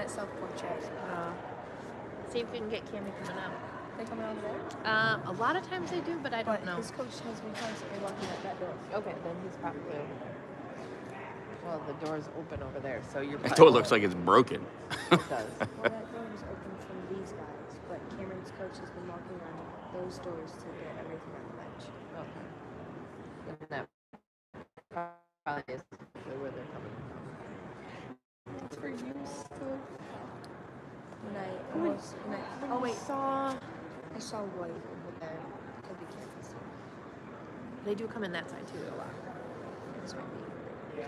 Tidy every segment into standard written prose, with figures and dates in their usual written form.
that self-portrait. See if we can get Cammy coming out. They coming out there? A lot of times they do, but I don't know. His coach has been constantly walking out that door. Okay, then he's probably... Well, the door's open over there, so you're... That door looks like it's broken. It does. Well, that door was open from these guys, but Cameron's coach has been walking on those doors to get everything on the bench. Okay. And that probably is where they're coming from. It's for use still. Oh, wait. I saw white over there. Could be campus. They do come in that side, too, a lot. This might be.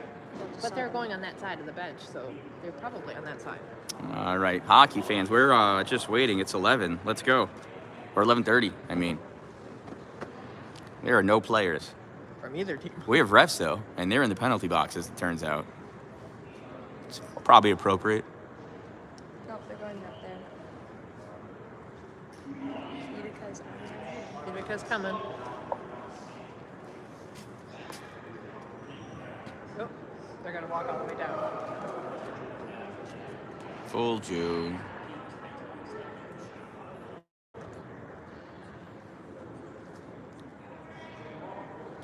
But they're going on that side of the bench, so they're probably on that side. All right, hockey fans, we're just waiting. It's 11. Let's go. Or 11:30, I mean. There are no players. From either team. We have refs, though, and they're in the penalty box, as it turns out. It's probably appropriate. Nope, they're going up there. Utica's coming. Oh, they're going to walk all the way down. Full June.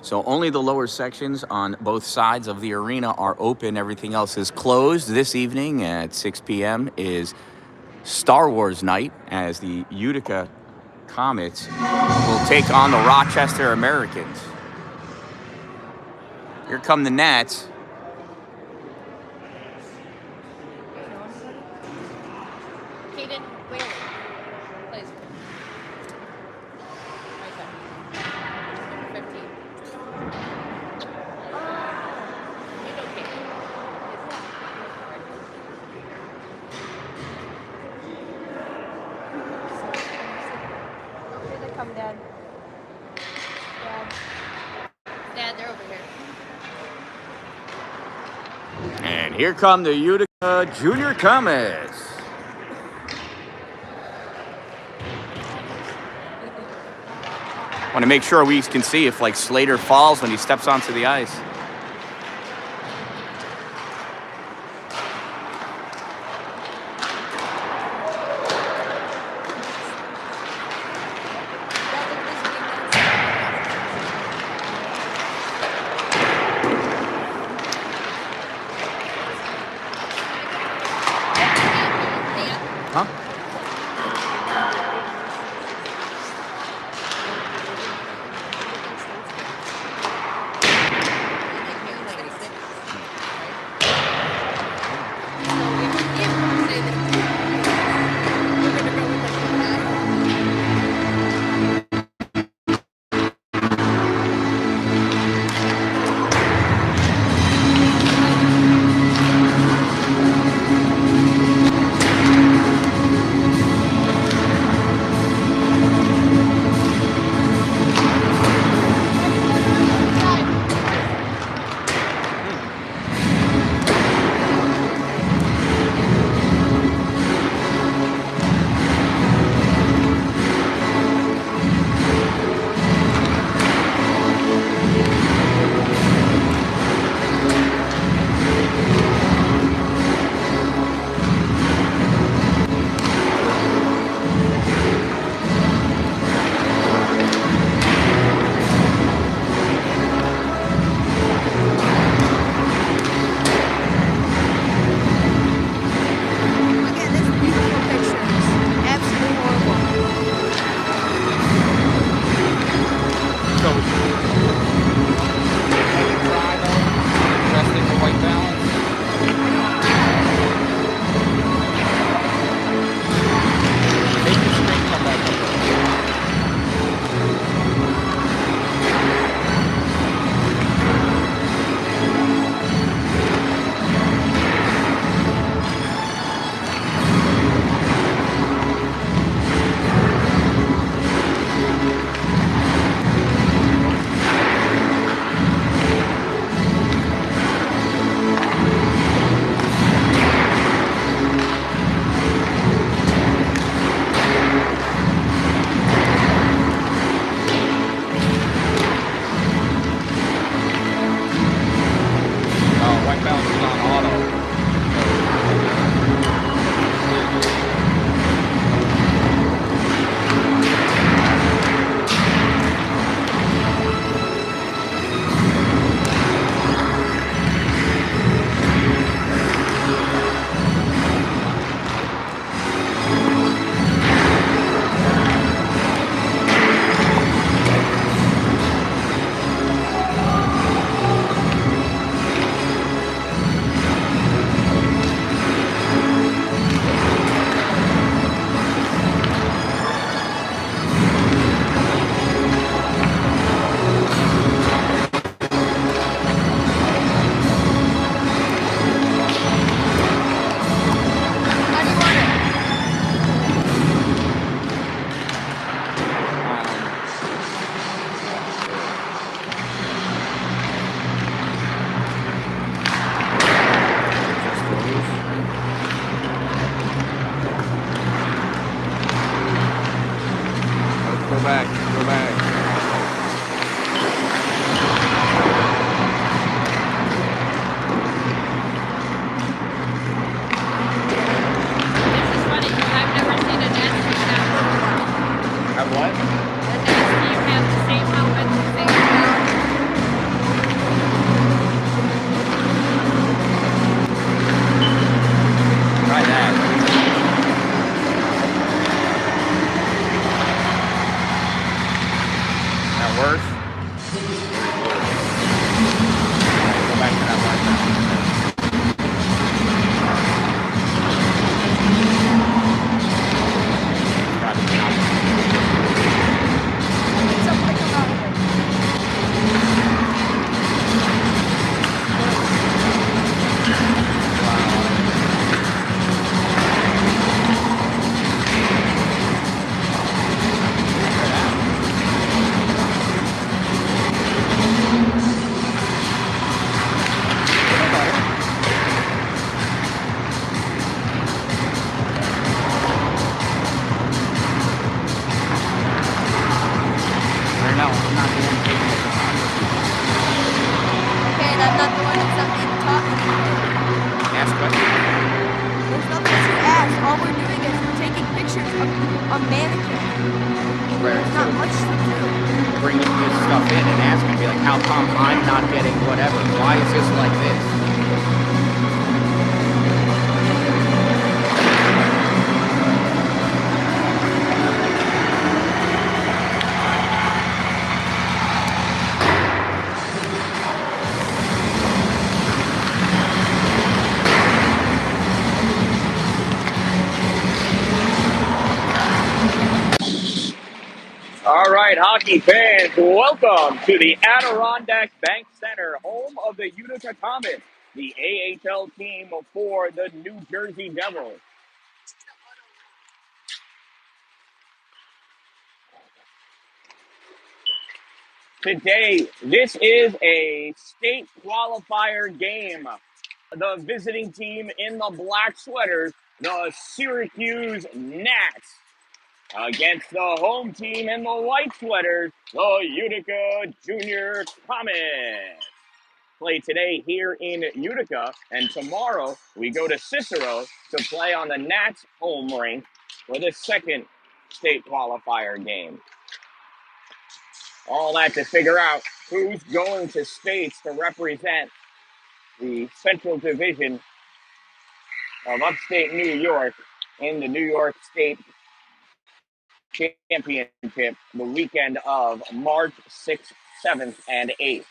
So only the lower sections on both sides of the arena are open. Everything else is closed. This evening at 6 p.m. is Star Wars night as the Utica Comets will take on the Rochester Americans. Here come the Nats. Caden Whaley plays right there. Number 15. You know Caden. Here they come, Dad. Dad, they're over here. And here come the Utica Junior Comets. Want to make sure we can see if like Slater falls when he steps onto the ice. Huh? just like this. All right, hockey fans, welcome to the Adirondack Bank Center, home of the Utica Comets, the AHL team for the New Jersey Devils. Today, this is a state qualifier game. The visiting team in the black sweaters, the Syracuse Gnats, against the home team in the white sweaters, the Utica Junior Comets. Play today here in Utica, and tomorrow we go to Cicero to play on the Nats home rink for the second state qualifier game. All that to figure out who's going to states to represent the Central Division of upstate New York in the New York State Championship the weekend of March 6th, 7th, and 8th.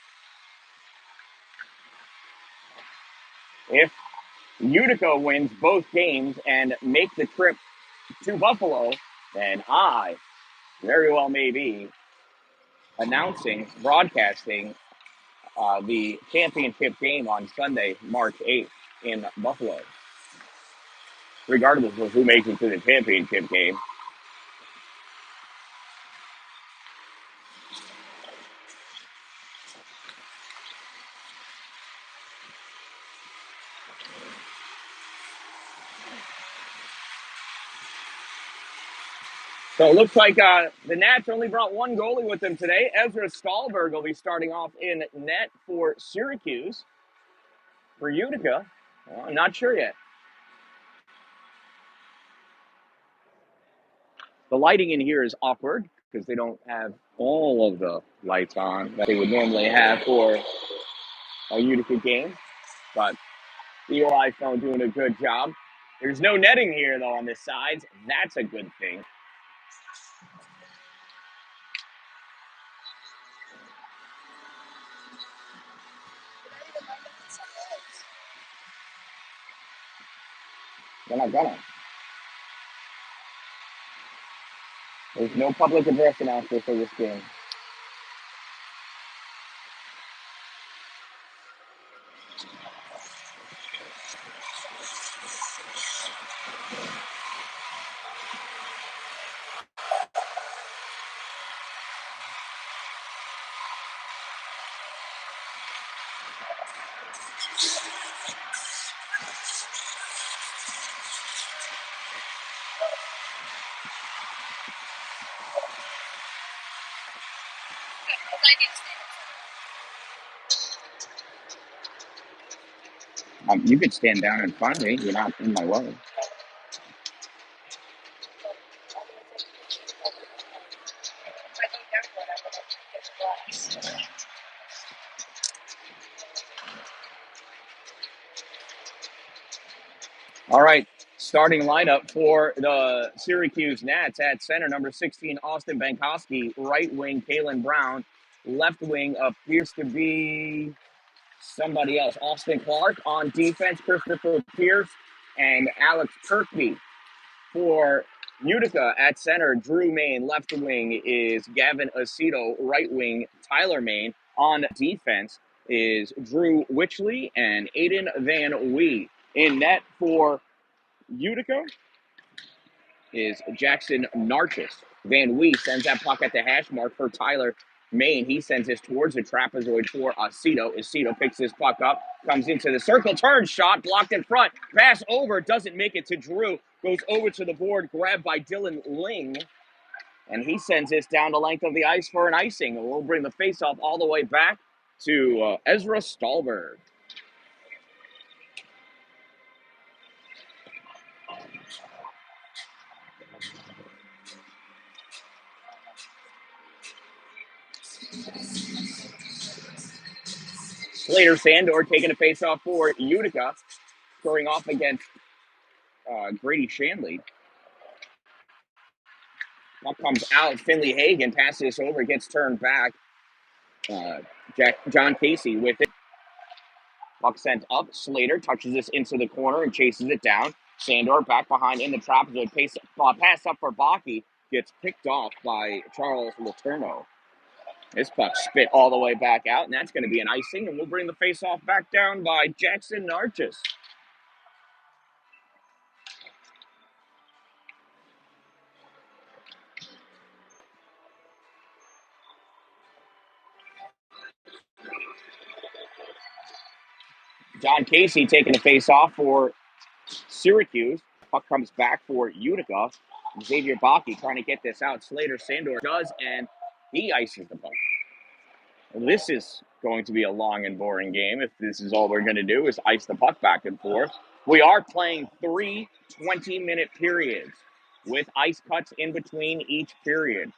If Utica wins both games and make the trip to Buffalo, then I very well may be broadcasting the championship game on Sunday, March 8th in Buffalo. Regardless of who makes it to the championship game. So it looks like the Nats only brought one goalie with them today. Ezra Stahlberg will be starting off in net for Syracuse. For Utica, well, I'm not sure yet. The lighting in here is awkward because they don't have all of the lights on that they would normally have for a Utica game. But the UI phone doing a good job. There's no netting here, though, on the sides. That's a good thing. They're not gonna. There's no public address announcer for this game. You could stand down in front of me. You're not in my way. All right, starting lineup for the Syracuse Gnats at center, number 16, Austin Bankowski, right wing, Kalen Brown, left wing appears to be somebody else, Austin Clark. On defense, Christopher Pierce and Alex Kirkby. For Utica at center, Drew Main. Left wing is Gavin Aceto. Right wing, Tyler Main. On defense is Drew Witchley and Aiden Van Wee. In net for Utica is Jackson Narchis. Van Wee sends that puck at the hash mark for Tyler Main. He sends this towards the trapezoid for Aceto. Aceto picks this puck up, comes into the circle, turns, shot, blocked in front, pass over, doesn't make it to Drew, goes over to the board, grabbed by Dylan Ling, and he sends this down the length of the ice for an icing. And we'll bring the faceoff all the way back to Ezra Stahlberg. Slater Sandor taking a face-off for Utica, scoring off against Grady Shanley. Puck comes out. Finley Hagen passes this over, gets turned back. John Casey with it. Puck sent up. Slater touches this into the corner and chases it down. Sandor back behind in the trap zone. Pass up for Bakke. Gets picked off by Charles Letourneau. This puck spit all the way back out, and that's going to be an icing, and we'll bring the face-off back down by Jackson Narchis. John Casey taking a face-off for Syracuse. Puck comes back for Utica. Xavier Bakke trying to get this out. Slater Sandor does, and he ices the puck. Well, this is going to be a long and boring game if this is all we're going to do is ice the puck back and forth. We are playing 3 20-minute periods with ice cuts in between each period.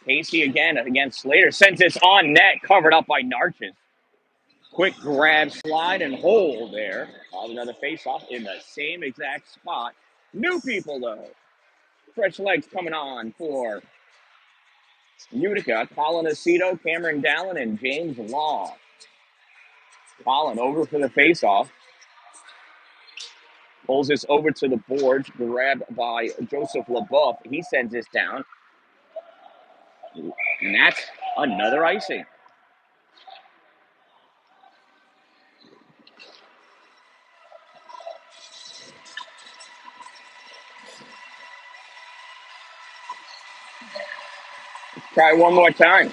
Casey again against Slater. Sends this on net, covered up by Narchis. Quick grab, slide, and hold there. Another face-off in the same exact spot. New people, though. Fresh legs coming on for Utica. Colin Aceto, Cameron Dallin, and James Law. Colin over for the face-off. Pulls this over to the boards. Grabbed by Joseph LaBeouf. He sends this down. And that's another icing. Try one more time.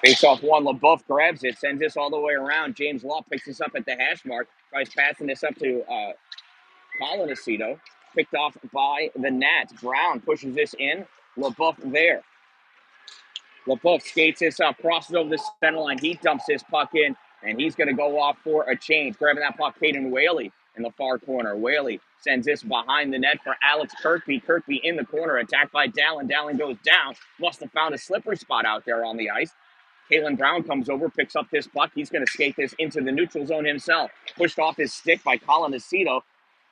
Face off one, LaBeouf grabs it, sends this all the way around. James Law picks this up at the hash mark, tries passing this up to Colin Aceto. Picked off by the Nats. Brown pushes this in. LaBeouf there. LaBeouf skates this up, crosses over the center line. He dumps this puck in, and he's going to go off for a change. Grabbing that puck, Caden Whaley in the far corner. Whaley sends this behind the net for Alex Kirkby. Kirkby in the corner, attacked by Dallin. Dallin goes down. Must have found a slippery spot out there on the ice. Kalen Brown comes over, picks up this puck. He's going to skate this into the neutral zone himself. Pushed off his stick by Colin Aceto.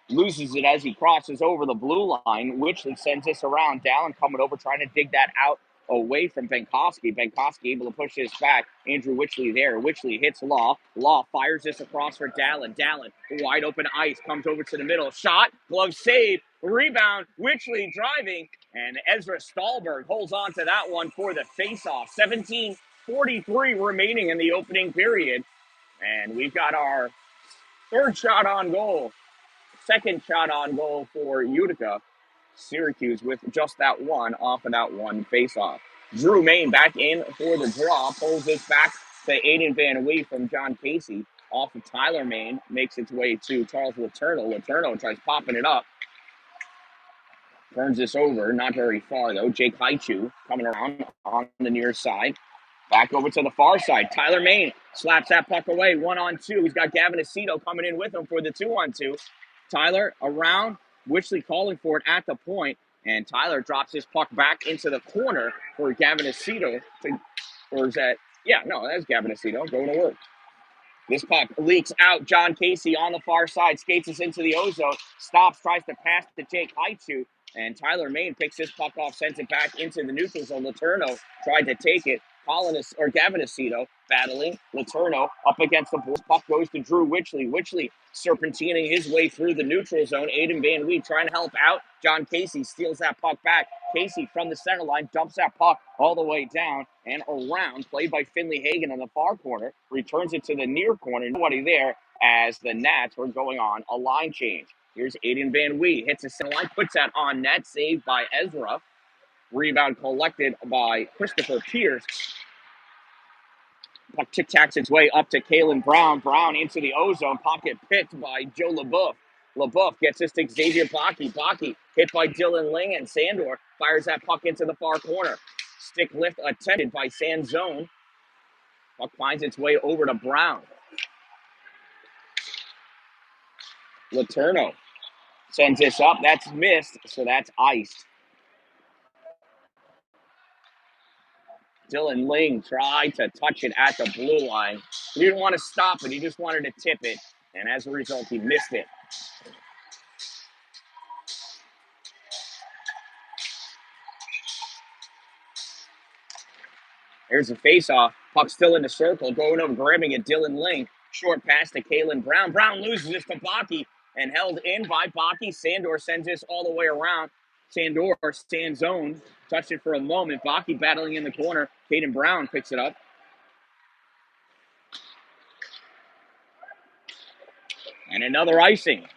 Loses it as he crosses over the blue line. Wichley sends this around. Dallin coming over, trying to dig that out away from Benkoski. Benkoski able to push this back. Andrew Wichley there. Wichley hits Law. Law fires this across for Dallin. Dallin, wide open ice, comes over to the middle. Shot, glove save, rebound. Wichley driving, and Ezra Stahlberg holds on to that one for the faceoff. 17:43 remaining in the opening period. And we've got our third shot on goal. Second shot on goal for Utica. Syracuse with just that one off of that one faceoff. Drew Main back in for the draw. Pulls this back to Aiden Van Wee from John Casey. Off of Tyler Main. Makes its way to Charles Letourneau. Letourneau tries popping it up. Turns this over. Not very far, though. Jake Haichu coming around on the near side. Back over to the far side. Tyler Main slaps that puck away. 1-on-2. He's got Gavin Aceto coming in with him for the 2-on-2. Tyler around. Wichley calling for it at the point. And Tyler drops his puck back into the corner for Gavin Aceto. Or is that? Yeah, no, that's Gavin Aceto going to work. This puck leaks out. John Casey on the far side. Skates us into the ozone. Stops, tries to pass to Jake Haichu. And Tyler Main picks his puck off, sends it back into the neutral zone. Letourneau tried to take it. Gavin Aceto battling. Letourneau up against the boards. Puck goes to Drew Wichley. Wichley serpentining his way through the neutral zone. Aiden Van Wee trying to help out. John Casey steals that puck back. Casey from the center line dumps that puck all the way down and around. Played by Finley Hagen in the far corner. Returns it to the near corner. Nobody there as the Nats were going on a line change. Here's Aiden Van Wee. Hits the center line. Puts that on net. Saved by Ezra. Rebound collected by Christopher Pierce. Puck tic-tacs its way up to Kalen Brown. Brown into the ozone. Pocket picked by Joe LaBeouf. LaBeouf gets this to Xavier Bakke. Bakke hit by Dylan Ling, and Sandor fires that puck into the far corner. Stick lift attempted by Sanzone. Puck finds its way over to Brown. Letourneau Sends this up. That's missed, so that's iced. Dylan Ling tried to touch it at the blue line. He didn't want to stop it. He just wanted to tip it, and as a result, he missed it. Here's a face-off. Puck still in the circle. Going over, grabbing it. Dylan Ling. Short pass to Kalen Brown. Brown loses this to Baki and held in by Baki. Sandor sends this all the way around. Sandor stands zone. Touched it for a moment. Baki battling in the corner. Caden Brown picks it up. And another icing.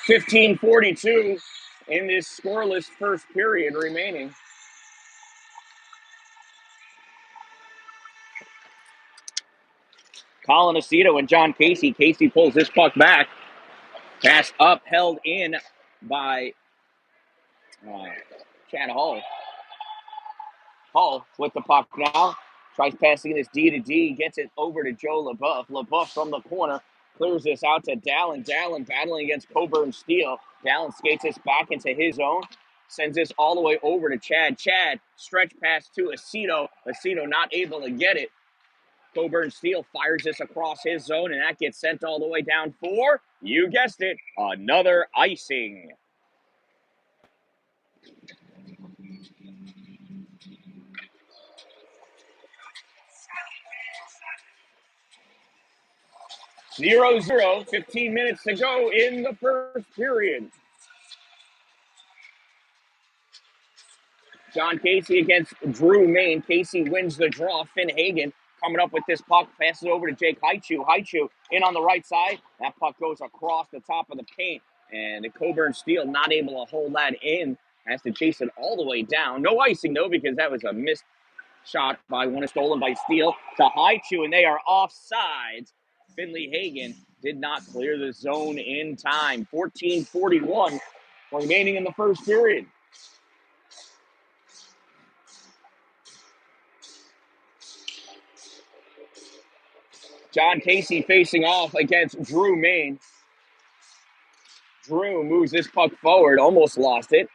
.15:42 in this scoreless first period remaining. Colin Aceto and John Casey. Casey pulls this puck back. Pass up, held in by Chad Hall. Hall with the puck now. Tries passing this D to D. Gets it over to Joe LaBeouf. LaBeouf from the corner. Clears this out to Dalin. Dalin battling against Coburn Steele. Dalin skates this back into his zone. Sends this all the way over to Chad. Chad, stretch pass to Aceto. Aceto not able to get it. Coburn Steele fires this across his zone, and that gets sent all the way down for, you guessed it, another icing. Zero, 15 minutes to go in the first period. John Casey against Drew Main. Casey wins the draw. Finn Hagen coming up with this puck. Passes over to Jake Haichu. Haichu in on the right side. That puck goes across the top of the paint. And the Coburn Steele not able to hold that in. Has to chase it all the way down. No icing, though, because that was a missed shot by one, stolen by Steele to Haichu, and they are offsides. Finley Hagen did not clear the zone in time. 14:41 remaining in the first period. John Casey facing off against Drew Main. Drew moves this puck forward, almost lost it.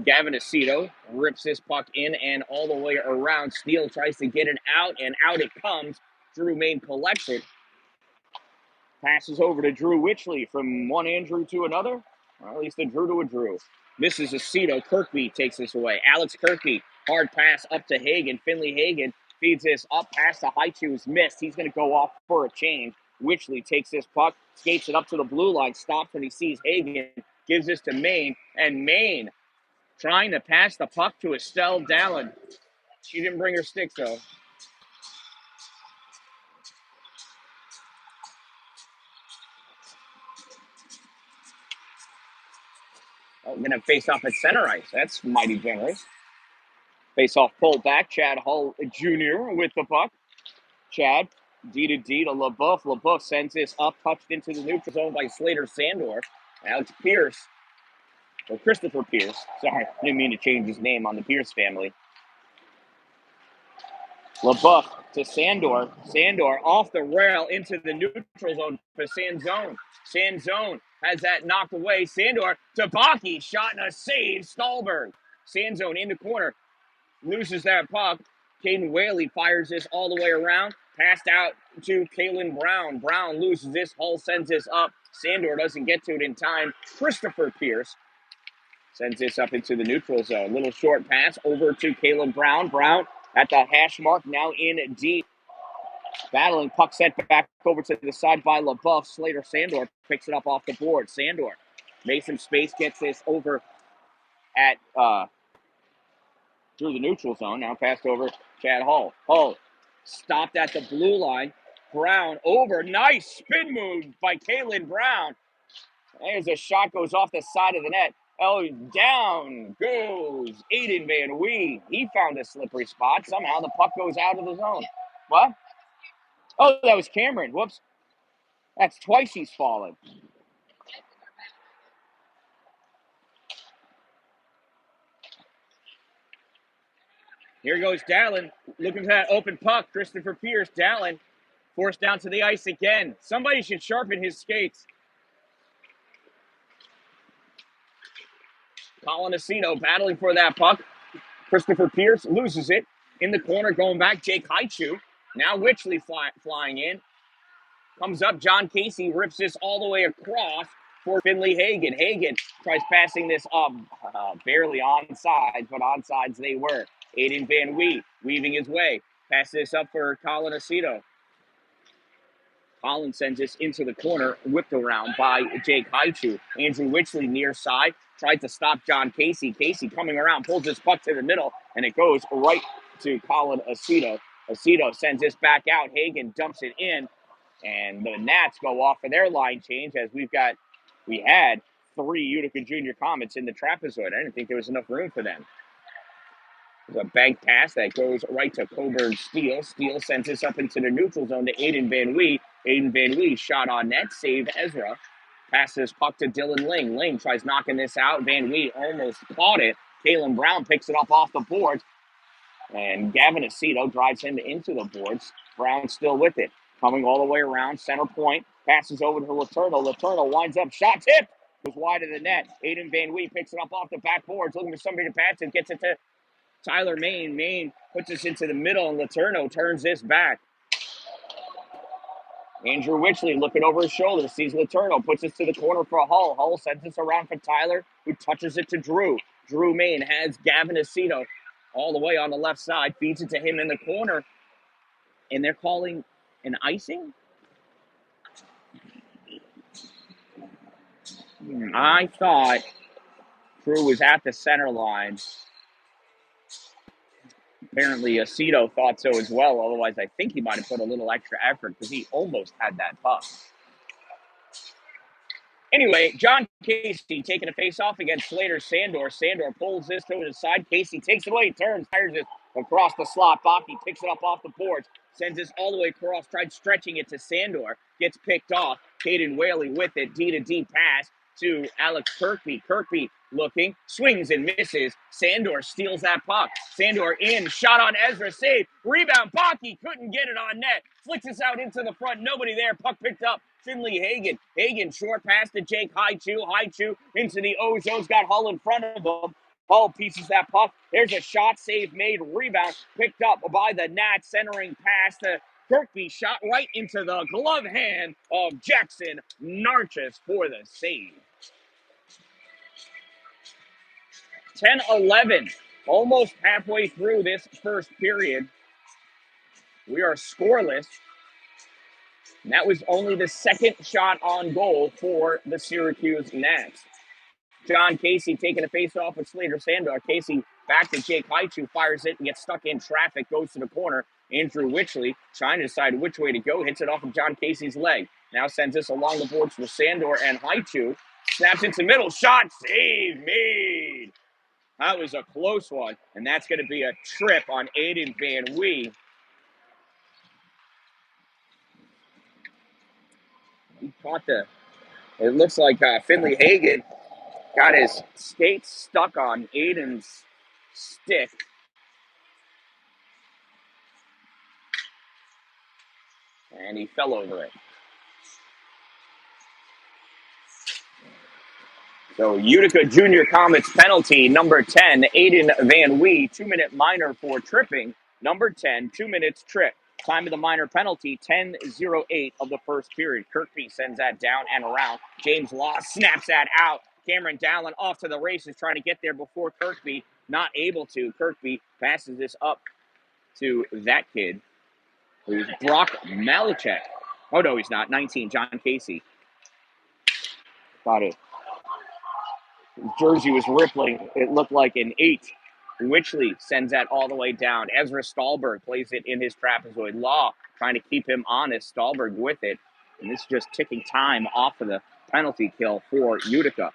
Gavin Aceto rips this puck in and all the way around. Steele tries to get it out, and out it comes. Drew Main collects it. Passes over to Drew Witchley from one Andrew to another. Or at least a Drew to a Drew. Misses Aceto. Kirkby takes this away. Alex Kirkby, hard pass up to Hagen. Finley Hagen feeds this up past the Haichu's missed. He's going to go off for a change. Witchley takes this puck, skates it up to the blue line, stops when he sees Hagen, gives this to Maine, and Maine trying to pass the puck to Estelle Dallin. She didn't bring her stick, though. Oh, going to face off at center ice. That's mighty generous. Face off pulled back. Chad Hull Jr. with the puck. Chad, D to D to LaBeouf. LaBeouf sends this up, touched into the neutral zone by Slater Sandor. Alex Pierce, or Christopher Pierce. Sorry, didn't mean to change his name on the Pierce family. LaBeouf to Sandor. Sandor off the rail into the neutral zone for Sanzone. Sanzone has that knocked away. Sandor to Baki. Shot and a save. Stallberg. Sanzone in the corner. Loses that puck. Caden Whaley fires this all the way around. Passed out to Kalen Brown. Brown loses this. Hull sends this up. Sandor doesn't get to it in time. Christopher Pierce sends this up into the neutral zone. Little short pass over to Kalen Brown. Brown at the hash mark, now in deep. Battling, puck sent back over to the side by LaBeouf. Slater Sandor picks it up off the board. Sandor makes some space, gets this over at through the neutral zone. Now passed over Chad Hull. Hull stopped at the blue line. Brown over. Nice spin move by Kalen Brown. There's a shot, goes off the side of the net. Oh, down goes Aiden Van Wee. He found a slippery spot. Somehow the puck goes out of the zone. What? Oh, that was Cameron. Whoops. That's twice he's fallen. Here goes Dan-Dalin, looking for that open puck. Christopher Pierce, Dan-Dalin, forced down to the ice again. Somebody should sharpen his skates. Colin Aceto battling for that puck. Christopher Pierce loses it. In the corner, going back, Jake Haichu. Now Witchley flying in. Comes up, John Casey rips this all the way across for Finley Hagen. Hagen tries passing this up, barely onside, but onsides they were. Aiden Van Wee weaving his way. Pass this up for Colin Aceto. Colin sends this into the corner, whipped around by Jake Haichu. Andrew Witchley near side, tried to stop John Casey. Casey coming around, pulls this puck to the middle, and it goes right to Colin Aceto. Aceto sends this back out. Hagen dumps it in, and the Nats go off for their line change as we had 3 Utica Junior Comets in the trapezoid. I didn't think there was enough room for them. There's a bank pass that goes right to Coburn Steele. Steele sends this up into the neutral zone to Aiden Van Wee. Aiden Van Wee shot on net, saved Ezra. Passes puck to Dylan Ling. Ling tries knocking this out. Van Wee almost caught it. Kalen Brown picks it up off the boards. And Gavin Aceto drives him into the boards. Brown still with it. Coming all the way around, center point. Passes over to Letourneau. Letourneau winds up, shot tip. Goes wide of the net. Aiden Van Wee picks it up off the backboards. Looking for somebody to pass it. Gets it to Tyler Main. Main puts this into the middle, and Letourneau turns this back. Andrew Witchley looking over his shoulder, sees Letourneau, puts this to the corner for Hull. Hull sends this around for Tyler, who touches it to Drew. Drew Main has Gavin Aceto all the way on the left side, feeds it to him in the corner, and they're calling an icing? I thought Drew was at the center line. Apparently, Aceto thought so as well. Otherwise, I think he might have put a little extra effort because he almost had that puck. Anyway, John Casey taking a face-off against Slater Sandor. Sandor pulls this to the side. Casey takes it away, turns, fires it across the slot. Baki picks it up off the boards, sends this all the way across, tried stretching it to Sandor. Gets picked off. Caden Whaley with it. D-to-D pass to Alex Kirkby. Kirkby looking, swings and misses. Sandor steals that puck. Sandor in, shot on Ezra, save. Rebound, Baki couldn't get it on net. Flicks this out into the front, nobody there. Puck picked up. Finley Hagen. Hagen short pass to Jake Haichu. Haichu into the Ozos. Got Hull in front of him. Hull pieces that puck. There's a shot, save made, rebound picked up by the Nats. Centering pass to Kirkby. Shot right into the glove hand of Jackson Narchis for the save. 10-11. Almost halfway through this first period. We are scoreless. And that was only the second shot on goal for the Syracuse Nats. John Casey taking a face-off with Slater Sandor. Casey back to Jake Haichu, fires it and gets stuck in traffic, goes to the corner. Andrew Witchley trying to decide which way to go, hits it off of John Casey's leg. Now sends this along the boards for Sandor and Haichu. Snaps into the middle, shot, save made. That was a close one, and that's going to be a trip on Aiden Van Wee. He caught it looks like Finley Hagen got his skates stuck on Aiden's stick. And he fell over it. So Utica Junior Comets penalty, number 10, Aiden Van Wee, 2-minute minor for tripping. Number 10, 2 minutes trip. Time of the minor penalty, 10:08 of the first period. Kirkby sends that down and around. James Law snaps that out. Cameron Dan-Dalin off to the races, trying to get there before Kirkby. Not able to. Kirkby passes this up to that kid, who's Brock Malachek. Oh, no, he's not. 19, John Casey. Thought it. His jersey was rippling. It looked like an 8. Witchley sends that all the way down. Ezra Stahlberg plays it in his trapezoid. Law trying to keep him honest. Stahlberg with it. And this is just ticking time off of the penalty kill for Utica.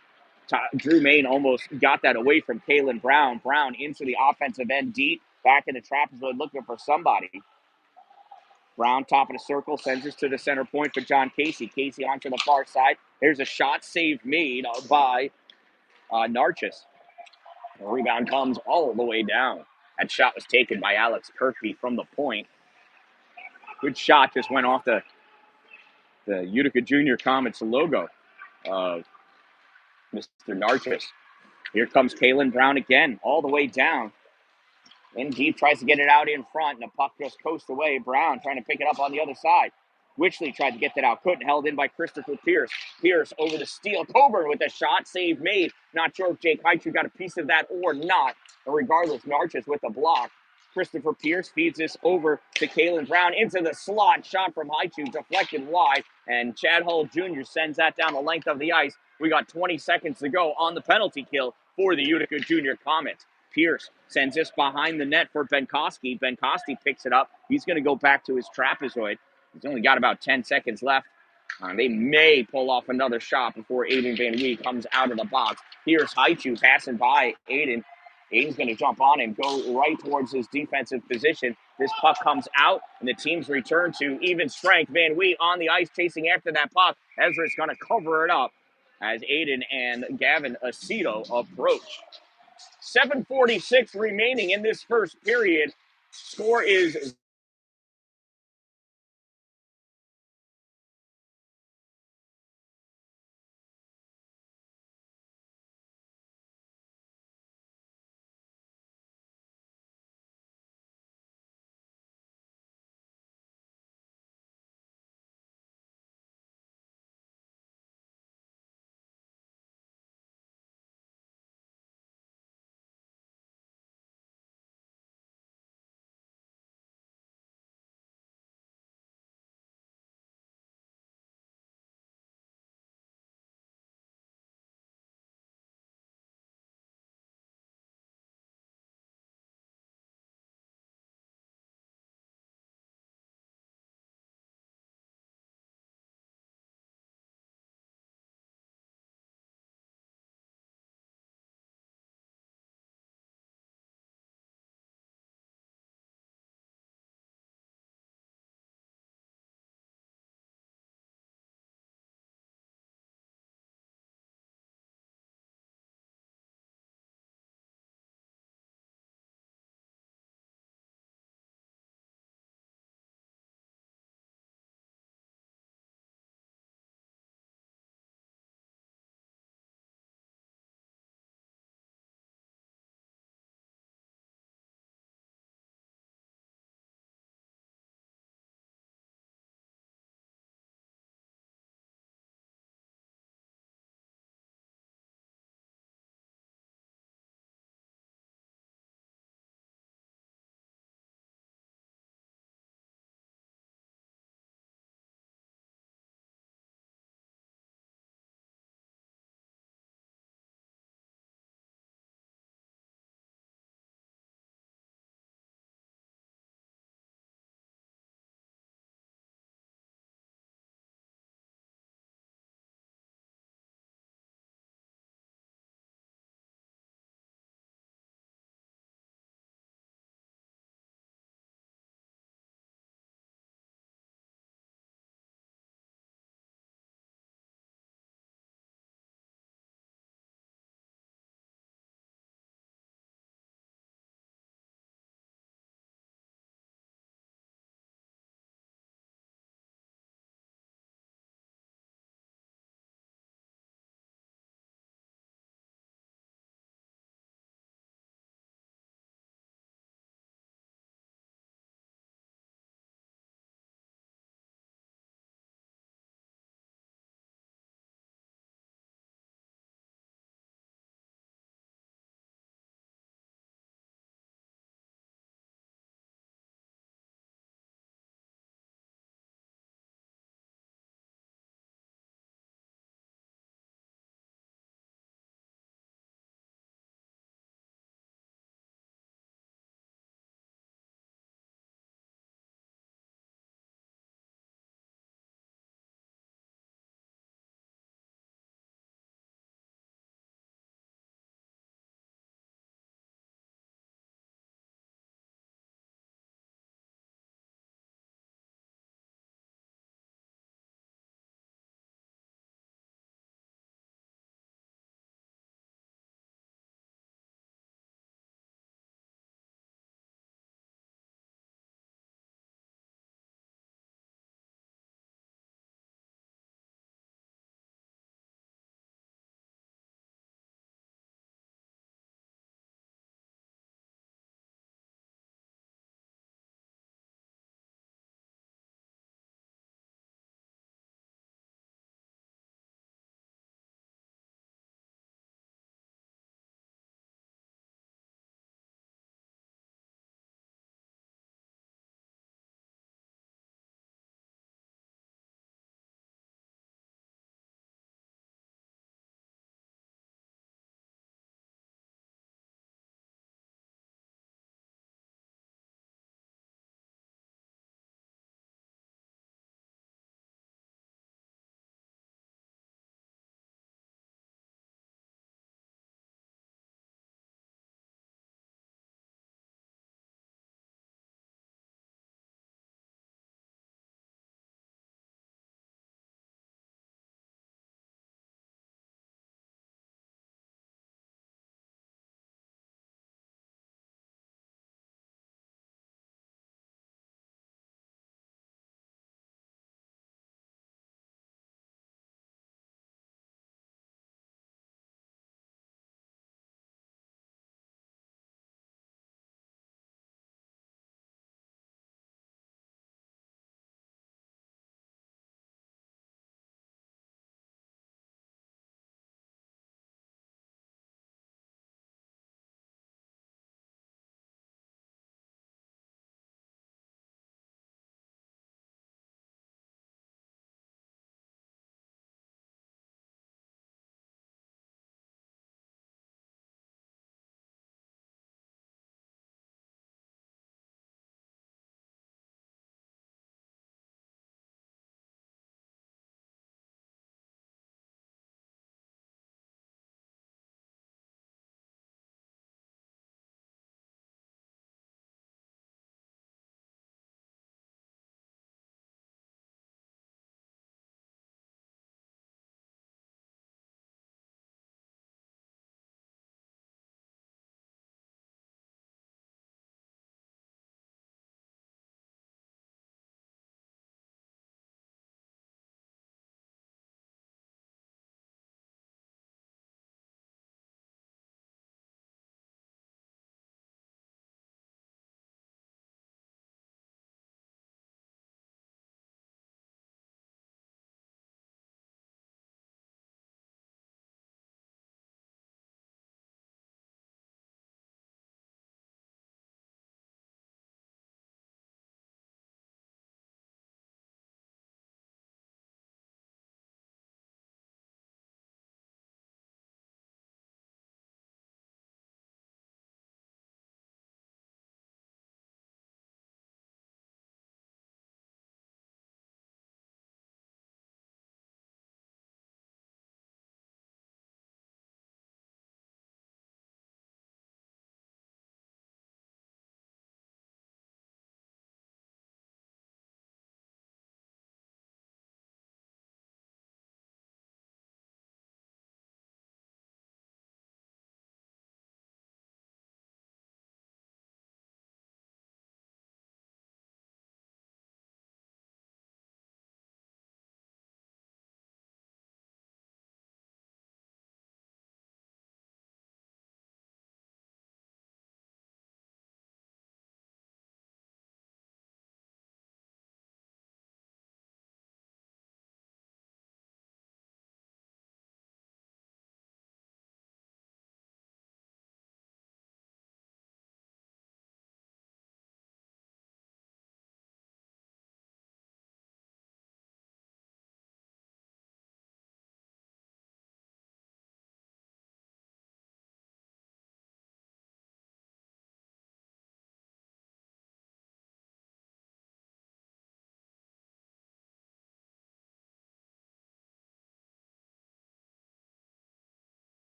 Drew Main almost got that away from Kalen Brown. Brown into the offensive end deep. Back in the trapezoid looking for somebody. Brown, top of the circle, sends this to the center point for John Casey. Casey onto the far side. There's a shot save made by Narchis. The rebound comes all the way down. That shot was taken by Alex Kirkby from the point. Good shot, just went off the Utica Junior Comets logo of Mr. Narchis. Here comes Kalen Brown again, all the way down. In deep, tries to get it out in front, and the puck just coasts away. Brown trying to pick it up on the other side. Witchley tried to get that out, couldn't. Held in by Christopher Pierce. Pierce over the steal. Coburn with a shot, save made. Not sure if Jake Heichu got a piece of that or not. But regardless, Narchis with the block. Christopher Pierce feeds this over to Kalen Brown into the slot. Shot from Heichu, deflected wide, and Chad Hull Jr. sends that down the length of the ice. We got 20 seconds to go on the penalty kill for the Utica Junior Comets. Pierce sends this behind the net for Benkoski. Benkoski picks it up. He's going to go back to his trapezoid. He's only got about 10 seconds left. They may pull off another shot before Aiden Van Wee comes out of the box. Here's Haichu passing by Aiden. Aiden's going to jump on and go right towards his defensive position. This puck comes out, and the teams return to even strength. Van Wee on the ice chasing after that puck. Ezra's going to cover it up as Aiden and Gavin Aceto approach. 7:46 remaining in this first period. Score is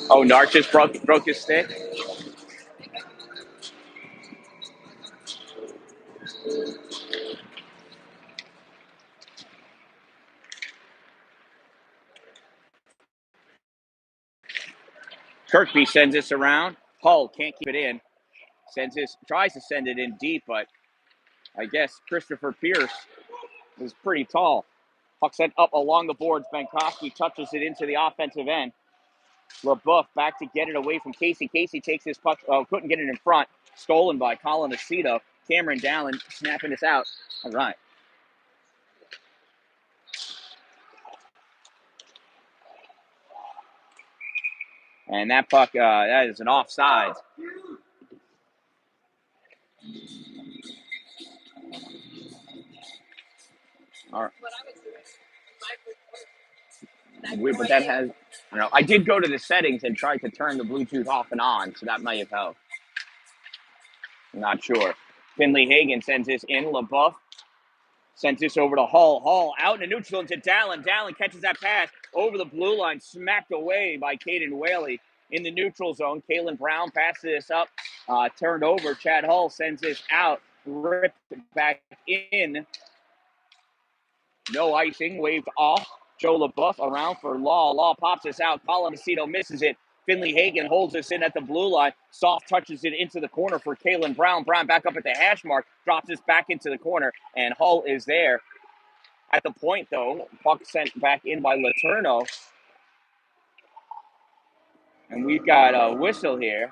Oh, Narcissus broke his stick. Kirkby sends this around. Hull can't keep it in. Tries to send it in deep, but I guess Christopher Pierce is pretty tall. Puck sent up along the boards. Benkoski touches it into the offensive end. LaBeouf back to get it away from Casey. Casey takes his puck. Couldn't get it in front. Stolen by Colin Aceto. Cameron Dalin snapping this out. All right. And that puck, that is an offside. All right. But that has, I don't know. I did go to the settings and tried to turn the Bluetooth off and on, so that might have helped. I'm not sure. Finley Hagen sends this in. LaBeouf sends this over to Hull. Hull out in the neutral into Dalin. Dalin catches that pass over the blue line, smacked away by Caden Whaley in the neutral zone. Kalen Brown passes this up, turned over. Chad Hull sends this out, ripped back in. No icing, waved off. Joe LaBeouf around for Law. Law pops this out. Colin Aceto misses it. Finley Hagen holds this in at the blue line. Soft touches it into the corner for Kalen Brown. Brown back up at the hash mark. Drops this back into the corner. And Hull is there. At the point, though, puck sent back in by Letourneau. And we've got a whistle here.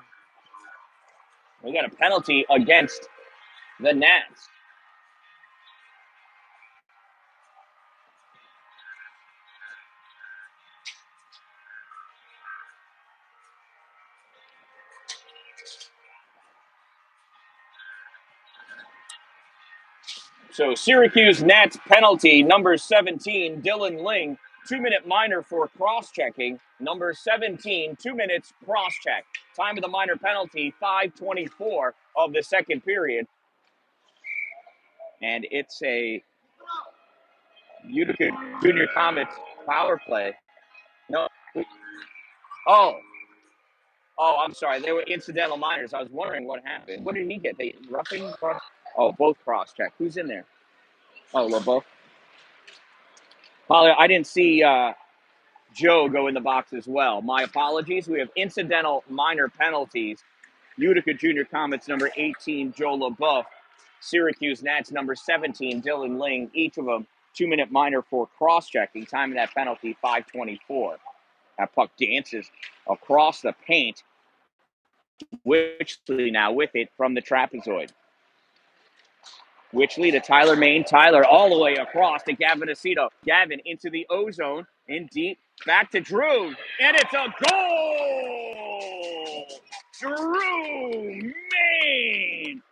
We got a penalty against the Nats. So Syracuse Nats penalty, number 17, Dylan Ling, 2-minute minor for cross-checking. Number 17, 2 minutes cross-check. Time of the minor penalty, 5:24 of the second period. And it's a Utica Junior Comets power play. No. Oh, I'm sorry. They were incidental minors. I was wondering what happened. What did he get? They roughing cross? Oh, both cross-check. Who's in there? Oh, LaBeouf. Holly, I didn't see Joe go in the box as well. My apologies. We have incidental minor penalties. Utica Junior Comets number 18, Joe LaBeouf. Syracuse Nats number 17, Dylan Ling. Each of them 2-minute minor for cross-checking. Time of that penalty, 5:24. That puck dances across the paint. Witchley now with it from the trapezoid. Witchley to Tyler Main. Tyler all the way across to Gavin Aceto. Gavin into the O-zone, in deep. Back to Drew. And it's a goal! Drew Main!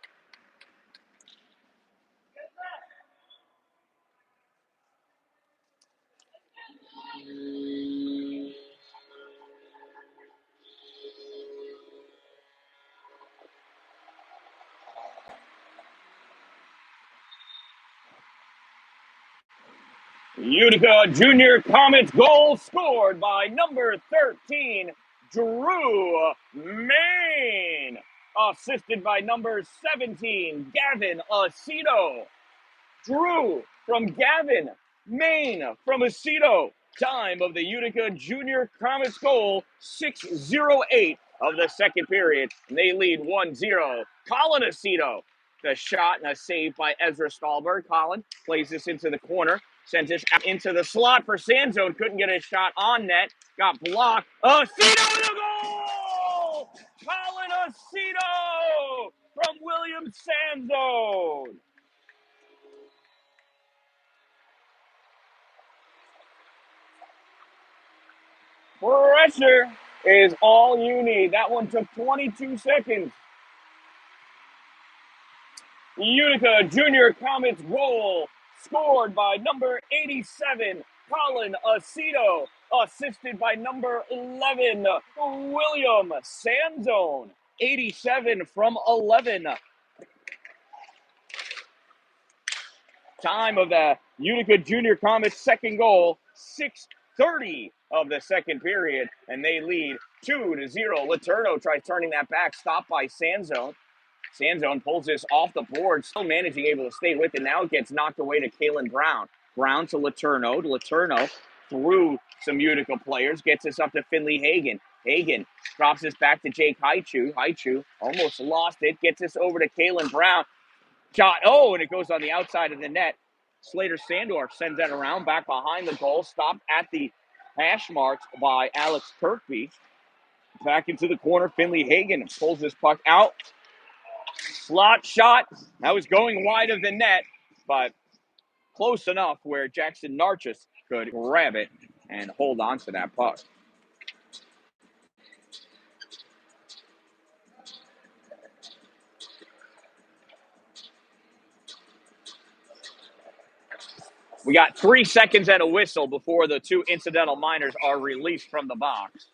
Utica Junior Comets goal scored by number 13, Drew Main. Assisted by number 17, Gavin Aceto. Drew from Gavin, Main from Aceto. Time of the Utica Junior Comets goal, 6:08 of the second period. And they lead 1-0. Colin Aceto. The shot and a save by Ezra Stahlberg. Colin plays this into the corner. Sends it out into the slot for Sanzone. Couldn't get a shot on net. Got blocked. Aceto with a goal! Colin Aceto from William Sanzone. Pressure is all you need. That one took 22 seconds. Utica Junior Comets goal scored by number 87, Colin Aceto, assisted by number 11, William Sanzone. 87 from 11. Time of the Utica Junior Comets second goal, 6:30 of the second period, and they lead 2-0. Letourneau tries turning that back, stopped by Sanzone. Sanzone pulls this off the board, still managing able to stay with it. Now it gets knocked away to Kalen Brown. Brown to Letourneau. Letourneau through some Utica players, gets this up to Finley Hagan. Hagan drops this back to Jake Haichu. Haichu almost lost it, gets this over to Kalen Brown. Shot, and it goes on the outside of the net. Slater Sandorf sends that around back behind the goal, stopped at the hash marks by Alex Kirkby. Back into the corner, Finley Hagan pulls this puck out. Slot shot. That was going wide of the net, but close enough where Jackson Narchis could grab it and hold on to that puck. We got 3 seconds and a whistle before the 2 incidental minors are released from the box.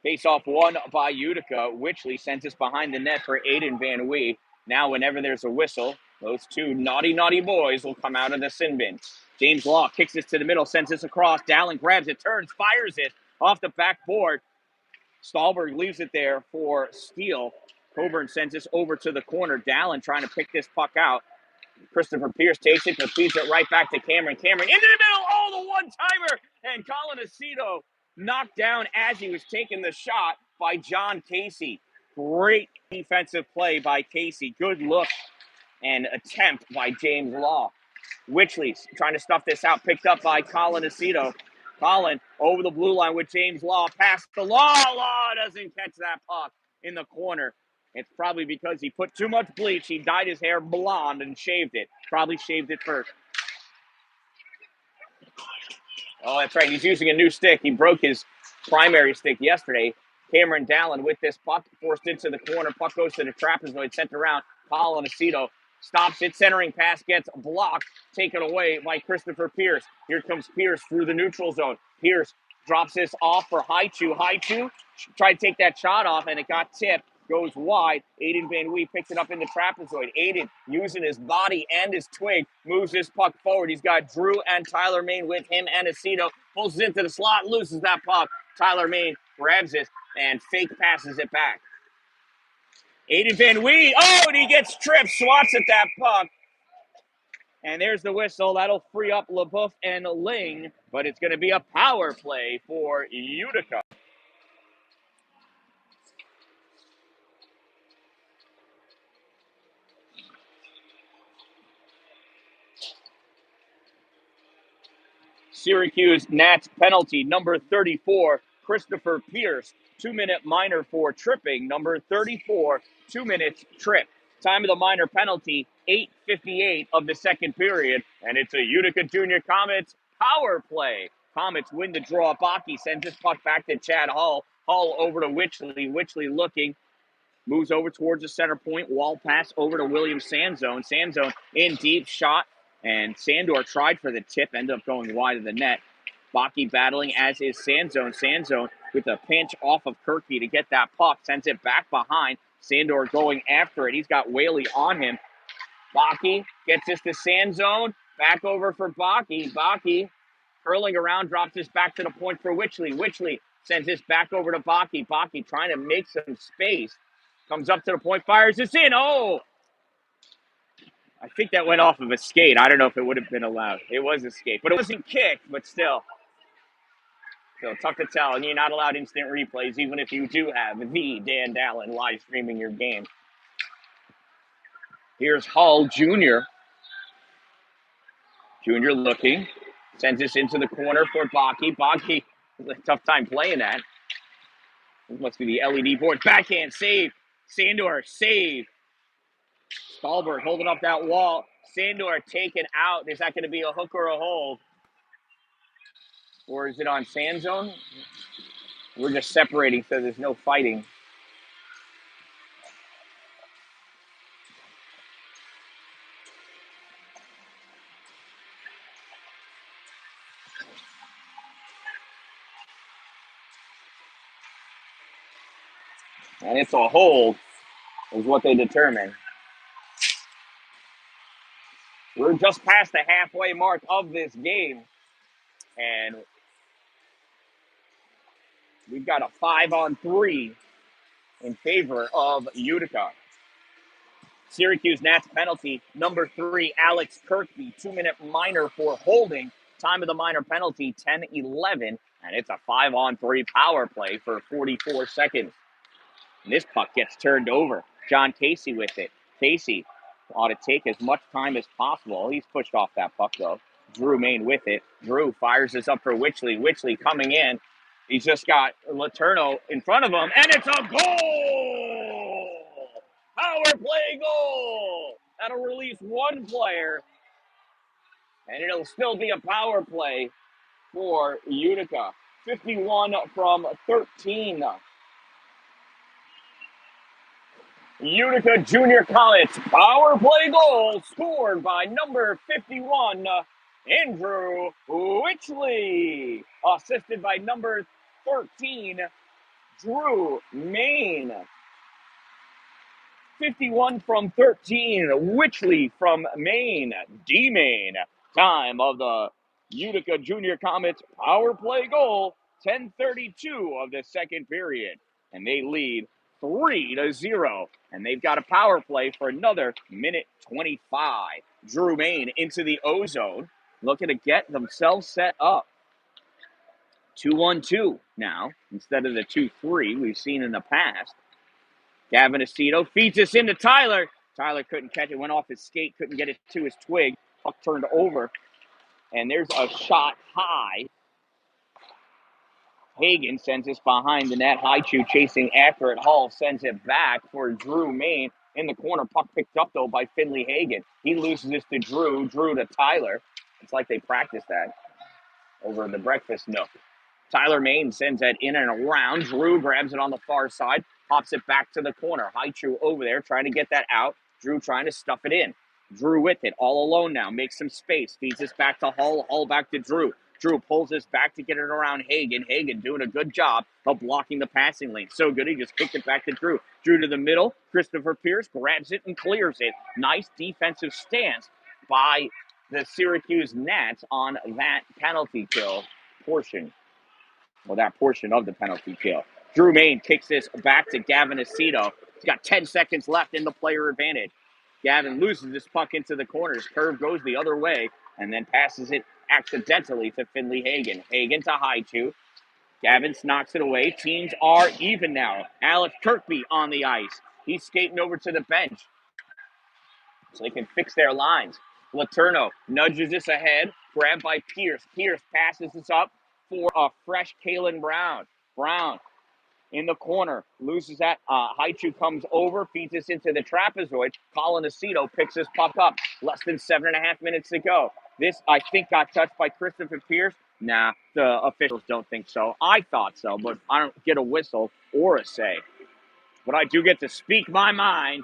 Face-off won by Utica. Witchley sends us behind the net for Aiden Van Wee. Now, whenever there's a whistle, those 2 naughty, naughty boys will come out of the sin bin. James Law kicks this to the middle, sends this across. Dalin grabs it, turns, fires it off the backboard. Stahlberg leaves it there for Steele. Coburn sends this over to the corner. Dalin trying to pick this puck out. Christopher Pierce takes it, but feeds it right back to Cameron. Cameron into the middle. The one-timer. And Colin Aceto knocked down as he was taking the shot by John Casey. Great defensive play by Casey. Good look and attempt by James Law. Witchley's trying to stuff this out, picked up by Colin Aceto. Colin over the blue line with James Law. Past the Law. Law doesn't catch that puck in the corner. It's probably because he put too much bleach. He dyed his hair blonde and shaved it. Probably shaved it first. Oh, that's right. He's using a new stick. He broke his primary stick yesterday. Cameron Dalin with this puck forced into the corner. Puck goes to the trapezoid, sent around. Colin Aceto stops it. Centering pass gets blocked. Taken away by Christopher Pierce. Here comes Pierce through the neutral zone. Pierce drops this off for Haichu. Haichu tried to take that shot off, and it got tipped. Goes wide. Aiden Van Wee picks it up in the trapezoid. Aiden, using his body and his twig, moves this puck forward. He's got Drew and Tyler Main with him and Aceto. Pulls it into the slot, loses that puck. Tyler Main grabs it and fake passes it back. Aiden Van Wee, and he gets tripped, swats at that puck. And there's the whistle. That'll free up LaBeouf and Ling, but it's going to be a power play for Utica. Syracuse Nats penalty, number 34, Christopher Pierce. 2-minute minor for tripping, number 34, 2 minutes trip. Time of the minor penalty, 8:58 of the second period, and it's a Utica Junior Comets power play. Comets win the draw. Bakke sends his puck back to Chad Hull. Hull over to Witchley. Witchley looking. Moves over towards the center point. Wall pass over to William Sanzone. Sanzone in deep shot. And Sandor tried for the tip. Ended up going wide of the net. Bakke battling as is Sanzone. Sanzone with a pinch off of Kirkby to get that puck. Sends it back behind. Sandor going after it. He's got Whaley on him. Bakke gets this to Sanzone. Back over for Bakke. Bakke curling around. Drops this back to the point for Witchley. Witchley sends this back over to Bakke. Bakke trying to make some space. Comes up to the point, fires this in. I think that went off of a skate. I don't know if it would have been allowed. It was a skate, but it wasn't kicked, but still. So tough to tell, and you're not allowed instant replays, even if you do have the Dan-Dalin live streaming your game. Here's Hull Jr. Jr. looking. Sends this into the corner for Bakke. Bakke has a tough time playing that. This must be the LED board. Backhand save. Sandor save. Stahlberg holding up that wall. Sandor taken out. Is that going to be a hook or a hold? Or is it on Sanzone? We're just separating so there's no fighting. And it's a hold is what they determine. We're just past the halfway mark of this game, and we've got a 5-on-3 in favor of Utica. Syracuse Nats penalty, number 3, Alex Kirkby, 2-minute minor for holding. Time of the minor penalty, 10-11, and it's a 5-on-3 power play for 44 seconds. And this puck gets turned over. John Casey with it. Casey ought to take as much time as possible. He's pushed off that puck, though. Drew Main with it. Drew fires this up for Witchley. Witchley coming in. He's just got Letourneau in front of him, and it's a goal! Power play goal! That'll release one player, and it'll still be a power play for Utica. 51 from 13. Utica Junior Comets power play goal scored by number 51, Andrew Witchley, assisted by number 13, Drew Main. 51 from 13, Witchley from Maine, D-Main. Time of the Utica Junior Comets power play goal, 10:32 of the second period. And they lead 3-0. And they've got a power play for another minute 25. Drew Main into the O-zone, looking to get themselves set up. 2-1-2 now, instead of the 2-3 we've seen in the past. Gavin Aceto feeds this into Tyler. Tyler couldn't catch it, went off his skate, couldn't get it to his twig. Puck turned over, and there's a shot high. Hagen sends this behind the net. Haichu chasing after it. Hall sends it back for Drew Main. In the corner, puck picked up, though, by Finley Hagen. He loses this to Drew. Drew to Tyler. It's like they practiced that over in the breakfast nook. Tyler Main sends that in and around. Drew grabs it on the far side, pops it back to the corner. Haichu over there trying to get that out. Drew trying to stuff it in. Drew with it, all alone now, makes some space, feeds this back to Hull, Hull back to Drew. Drew pulls this back to get it around Hagen. Hagen doing a good job of blocking the passing lane. So good, he just kicked it back to Drew. Drew to the middle. Christopher Pierce grabs it and clears it. Nice defensive stance by the Syracuse Nats on that penalty kill portion. Well, that portion of the penalty kill. Drew Main kicks this back to Gavin Aceto. He's got 10 seconds left in the player advantage. Gavin loses this puck into the corners. Curve goes the other way and then passes it accidentally to Finley Hagen. Hagen to Haichu. Gavin knocks it away. Teams are even now. Alex Kirkby on the ice. He's skating over to the bench so they can fix their lines. Letourneau nudges this ahead. Grabbed by Pierce. Pierce passes this up for a fresh Kalen Brown. Brown in the corner, loses that. Haichu comes over, feeds this into the trapezoid. Colin Aceto picks this puck up. Less than 7.5 minutes to go. This, I think, got touched by Christopher Pierce. Nah, the officials don't think so. I thought so, but I don't get a whistle or a say. But I do get to speak my mind.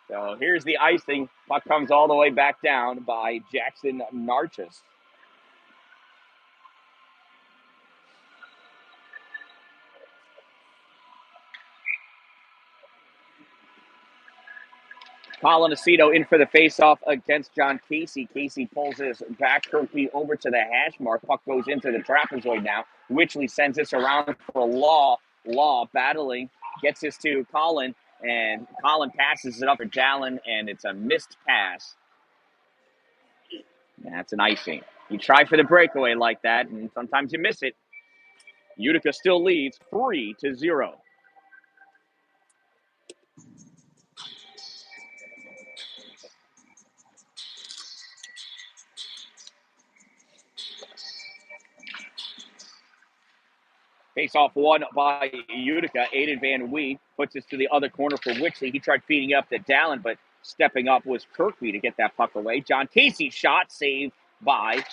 So here's the icing. Puck comes all the way back down by Jackson Narchis. Colin Aceto in for the faceoff against John Casey. Casey pulls this back Kirkby over to the hash mark. Puck goes into the trapezoid now. Witchley sends this around for Law. Law battling, gets this to Colin, and Colin passes it up for Dan-Dalin, and it's a missed pass. That's an icing. You try for the breakaway like that, and sometimes you miss it. Utica still leads 3-0. Face-off won by Utica. Aiden Van Wee puts this to the other corner for Witchley. He tried feeding it up to Dan-Dalin, but stepping up was Kirkby to get that puck away. John Casey shot saved by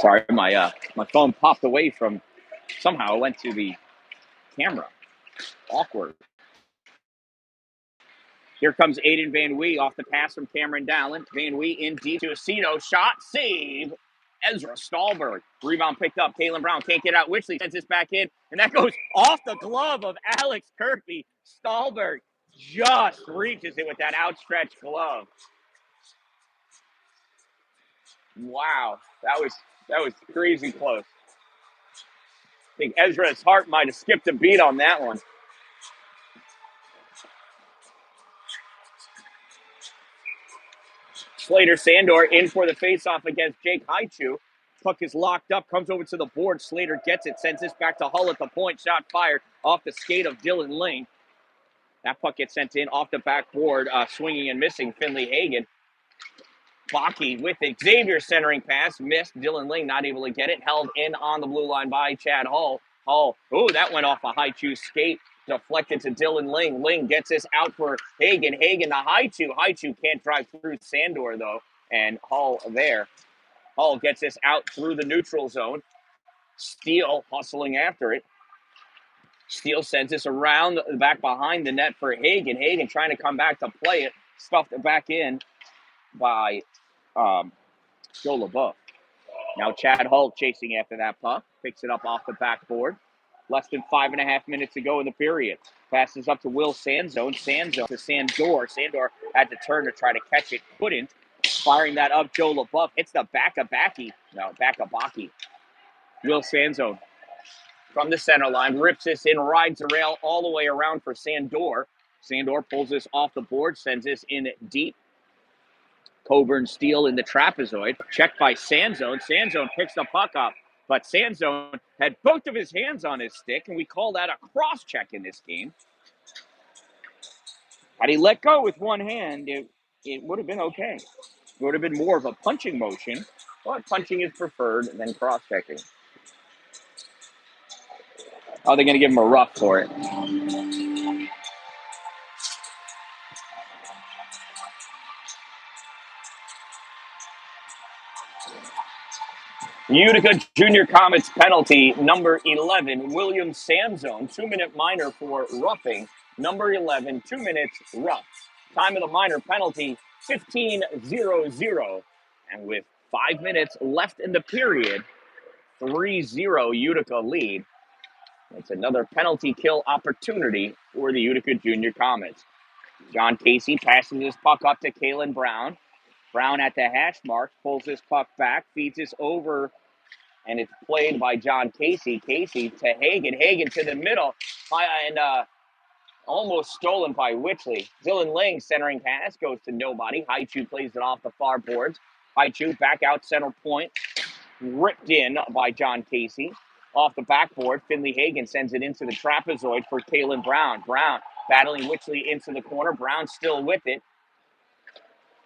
Sorry, my phone popped away from, somehow it went to the camera. Awkward. Here comes Aiden Van Wee off the pass from Cameron Dan-Dalin. Van Wee in deep to Aceto. Shot, save Ezra Stallberg. Rebound picked up. Kalen Brown can't get out. Wichley sends this back in, and that goes off the glove of Alex Kirkby. Stallberg just reaches it with that outstretched glove. Wow, that was crazy close. I think Ezra's heart might have skipped a beat on that one. Slater Sandor in for the faceoff against Jake Haichu. Puck is locked up, comes over to the board. Slater gets it, sends this back to Hull at the point. Shot fired off the skate of Dylan Ling. That puck gets sent in off the backboard, swinging and missing Finley Hagen. Bakke with it. Xavier centering pass, missed. Dylan Ling not able to get it. Held in on the blue line by Chad Hull. Hull, oh, that went off a Haichu skate. Deflected to Dylan Ling. Ling gets this out for Hagen. Hagen to Haichu. Haichu can't drive through Sandor, though. And Hull there. Hull gets this out through the neutral zone. Steele hustling after it. Steele sends this around the back behind the net for Hagen. Hagen trying to come back to play it. Stuffed it back in by Joe LeBeau. Now Chad Hull chasing after that puck. Picks it up off the backboard. Less than 5.5 minutes to go in the period. Passes up to Will Sanzone. Sanzone to Sandor. Sandor had to turn to try to catch it. Couldn't. Firing that up, Joe LeBeau. Hits the back of Bakke. No, back of Bakke. Will Sanzone from the center line. Rips this in. Rides the rail all the way around for Sandor. Sandor pulls this off the board. Sends this in deep. Coburn Steele in the trapezoid. Checked by Sanzone. Sanzone picks the puck up. But Sanzone had both of his hands on his stick, and we call that a cross-check in this game. Had he let go with one hand, it would have been okay. It would have been more of a punching motion, but punching is preferred than cross-checking. Oh, they're going to give him a rough for it. Utica Junior Comets penalty, number 11, William Sanzone, 2-minute minor for roughing. Number 11, 2 minutes rough. Time of the minor penalty, 15:00. And with 5 minutes left in the period, 3-0 Utica lead. It's another penalty kill opportunity for the Utica Junior Comets. John Casey passes his puck up to Kalen Brown. Brown at the hash mark, pulls this puck back, feeds this over, and it's played by John Casey. Casey to Hagen. Hagen to the middle, and almost stolen by Wichley. Dylan Ling centering pass goes to nobody. Haichu plays it off the far boards. Haichu back out center point, ripped in by John Casey. Off the backboard, Finley Hagen sends it into the trapezoid for Kalen Brown. Brown battling Wichley into the corner. Brown still with it.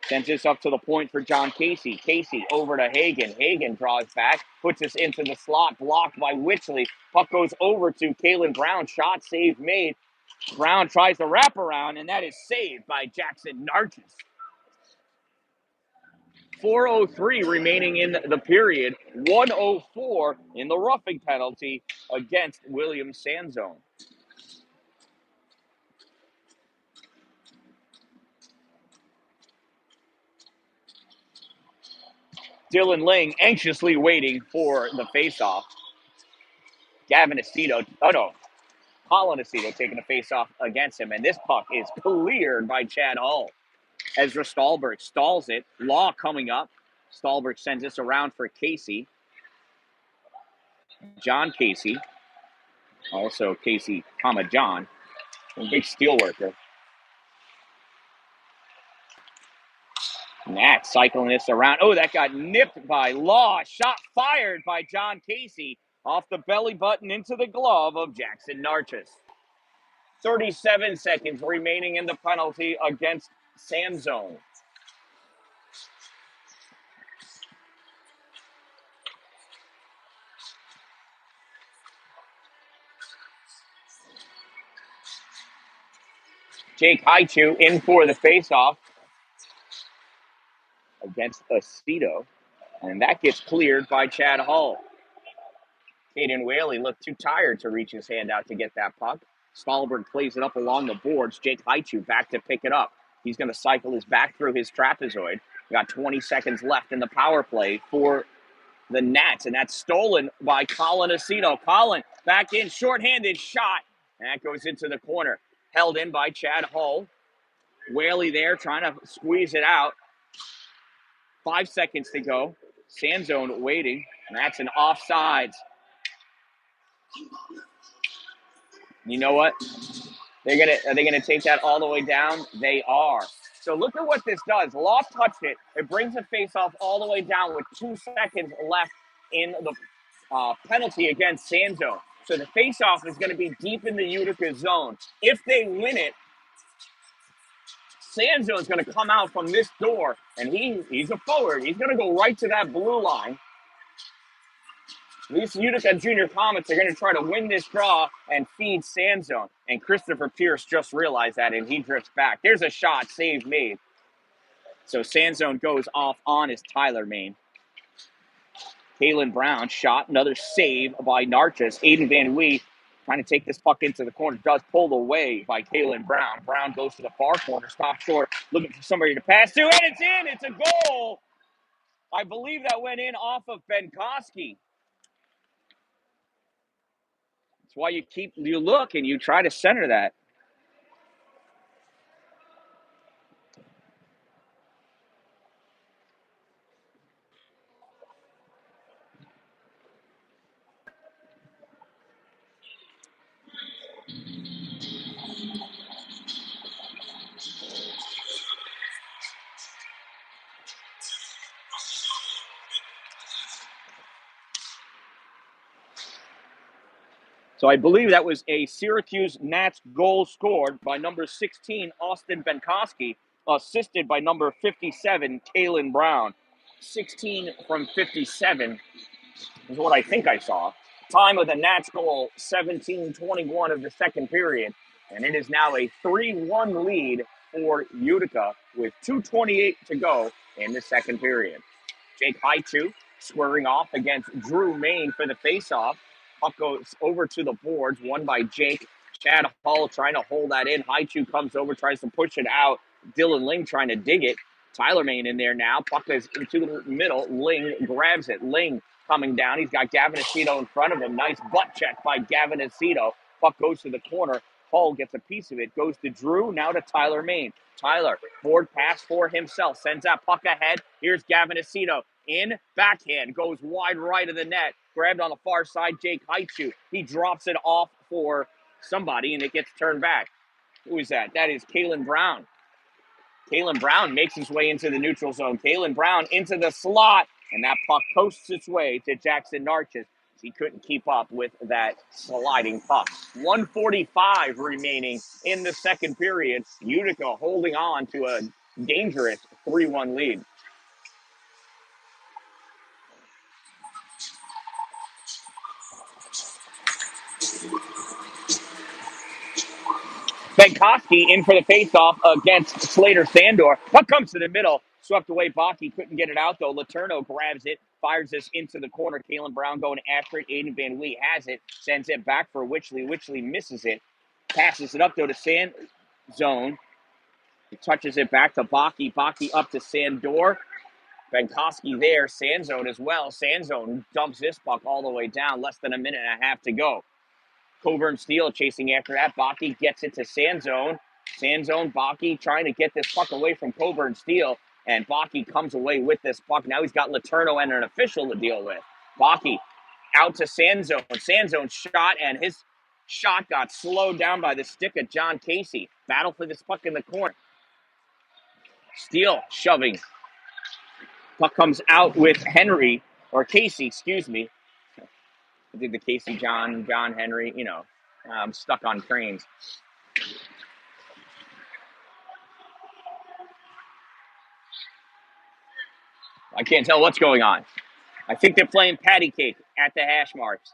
Sends this up to the point for John Casey. Casey over to Hagen. Hagen draws back, puts this into the slot, blocked by Wichley. Puck goes over to Kalen Brown. Shot save made. Brown tries to wrap around, and that is saved by Jackson Narchis. 4:03 remaining in the period. 1:04 in the roughing penalty against William Sanzone. Dylan Ling anxiously waiting for the faceoff. Gavin Aceto, Colin Aceto taking a faceoff against him, and this puck is cleared by Chad Hull. Ezra Stallberg stalls it. Law coming up. Stallberg sends this around for Casey. John Casey. Also Casey, John. A big steel worker. Nat cycling this around. Oh, that got nipped by Law. Shot fired by John Casey off the belly button into the glove of Jackson Narchis. 37 seconds remaining in the penalty against Sanzone. Jake Haichu in for the faceoff against Aceto, and that gets cleared by Chad Hull. Caden Whaley looked too tired to reach his hand out to get that puck. Stallberg plays it up along the boards. Jake Haichu back to pick it up. He's going to cycle his back through his trapezoid. We got 20 seconds left in the power play for the Nats, and that's stolen by Colin Aceto. Colin back in, shorthanded shot, and that goes into the corner. Held in by Chad Hull. Whaley there trying to squeeze it out. 5 seconds to go. Sanzone waiting, and that's an offsides. You know what? Are they gonna take that all the way down? They are. So look at what this does. Loft touched it. It brings the face-off all the way down with 2 seconds left in the penalty against Sanzone. So the face-off is going to be deep in the Utica zone. If they win it, Sanzone is going to come out from this door, and he's a forward. He's going to go right to that blue line. These Utica Junior Comets are going to try to win this draw and feed Sanzone. And Christopher Pierce just realized that, and he drifts back. There's a shot, save made. So Sanzone goes off on his Tyler Main. Kalen Brown shot, another save by Narchis. Aiden Van Wee trying to take this puck into the corner, does pulled away by Kalen Brown. Brown goes to the far corner, stops short, looking for somebody to pass to, and it's in. It's a goal. I believe that went in off of Benkoski. That's why you look and you try to center that. So I believe that was a Syracuse Nats goal scored by number 16, Austin Benkoski, assisted by number 57, Kalen Brown. 16 from 57 is what I think I saw. Time of the Nats goal, 17:21 of the second period. And it is now a 3-1 lead for Utica with 2:28 to go in the second period. Jake Haichu squaring off against Drew Main for the faceoff. Puck goes over to the boards, won by Jake. Chad Hull trying to hold that in. Haichu comes over, tries to push it out. Dylan Ling trying to dig it. Tyler Main in there now. Puck is into the middle. Ling grabs it. Ling coming down. He's got Gavin Aceto in front of him. Nice butt check by Gavin Aceto. Puck goes to the corner. Hull gets a piece of it. Goes to Drew. Now to Tyler Main. Tyler, board pass for himself. Sends that puck ahead. Here's Gavin Aceto. In, backhand, goes wide right of the net. Grabbed on the far side, Jake Haichu. He drops it off for somebody, and it gets turned back. Who is that? That is Kalen Brown. Kalen Brown makes his way into the neutral zone. Kalen Brown into the slot, and that puck coasts its way to Jackson Narchis. He couldn't keep up with that sliding puck. 1:45 remaining in the second period. Utica holding on to a dangerous 3-1 lead. Benkoski in for the faceoff against Slater Sandor. Puck comes to the middle. Swept away. Baki couldn't get it out, though. Letourneau grabs it, fires this into the corner. Kalen Brown going after it. Aiden Van Wee has it, sends it back for Witchley. Witchley misses it. Passes it up, though, to Sanzone. He touches it back to Baki. Baki up to Sandor. Benkoski there. Sanzone as well. Sanzone dumps this puck all the way down. Less than a minute and a half to go. Coburn Steele chasing after that. Baki gets it to Sanzone. Sanzone, Baki trying to get this puck away from Coburn Steele. And Baki comes away with this puck. Now he's got Letourneau and an official to deal with. Baki out to Sanzone. Sanzone shot, and his shot got slowed down by the stick of John Casey. Battle for this puck in the corner. Steele shoving. Puck comes out with Henry, or Casey, excuse me. I did the Casey, John Henry, I'm stuck on trains. I can't tell what's going on. I think they're playing patty cake at the hash marks.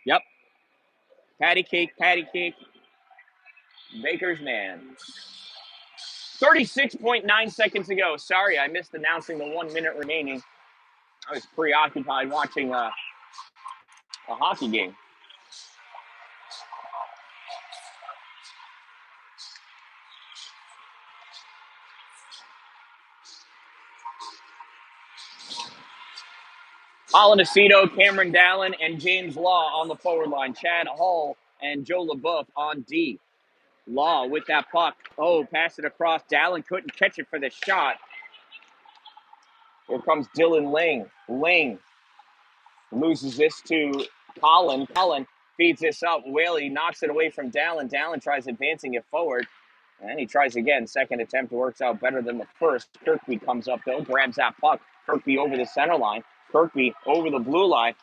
Yep. Patty cake. Baker's man. 36.9 seconds to go. Sorry, I missed announcing the 1 minute remaining. I was preoccupied watching a hockey game. Colin Aceto, Cameron Dallin, and James Law on the forward line. Chad Hall and Joe LaBeouf on D. Law with that puck. Oh, pass it across. Dallin couldn't catch it for the shot. Here comes Dylan Ling. Ling loses this to Colin. Colin feeds this up. Whaley knocks it away from Dallin. Dallin tries advancing it forward. And he tries again. Second attempt works out better than the first. Kirkby comes up, though, grabs that puck. Kirkby over the center line. Kirkby over the blue line.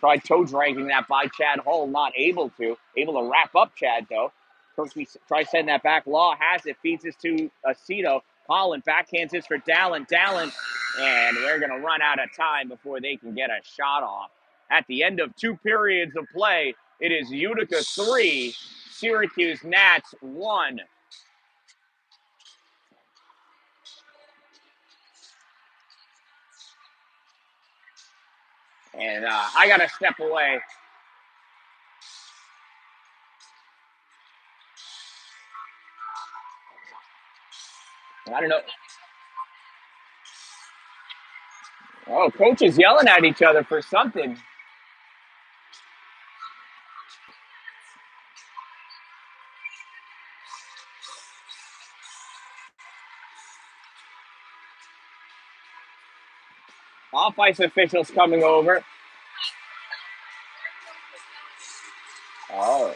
Tried toe dragging that by Chad Hull. Not able to. Able to wrap up Chad, though. Kirkby tries sending that back. Law has it. Feeds this to Aceto. Colin backhands this for Dallin. Dallin. And we're going to run out of time before they can get a shot off. At the end of 2 periods of play, it is Utica 3, Syracuse Nats 1. And I got to step away. I don't know. Oh, coaches yelling at each other for something. Off-ice officials coming over. Oh.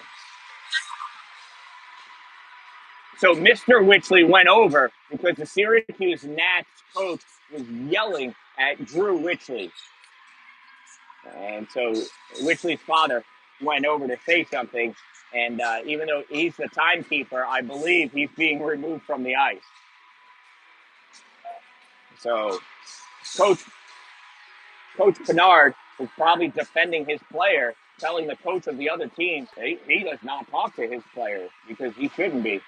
So Mr. Witchley went over because the Syracuse Nats coach was yelling at Drew Witchley. And so Witchley's father went over to say something. And even though he's the timekeeper, I believe he's being removed from the ice. So Coach Kennard is probably defending his player, telling the coach of the other team he does not talk to his players because he shouldn't be.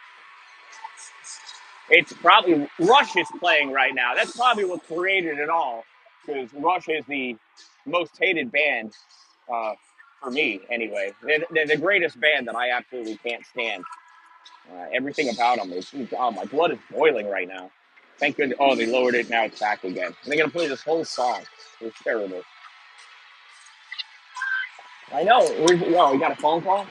It's probably Rush is playing right now. That's probably what created it all, because Rush is the most hated band for me, anyway. They're the greatest band that I absolutely can't stand. Everything about them is, oh, my blood is boiling right now. Thank goodness. Oh, they lowered it. Now it's back again. And they're going to play this whole song. It's terrible. I know. We got a phone call?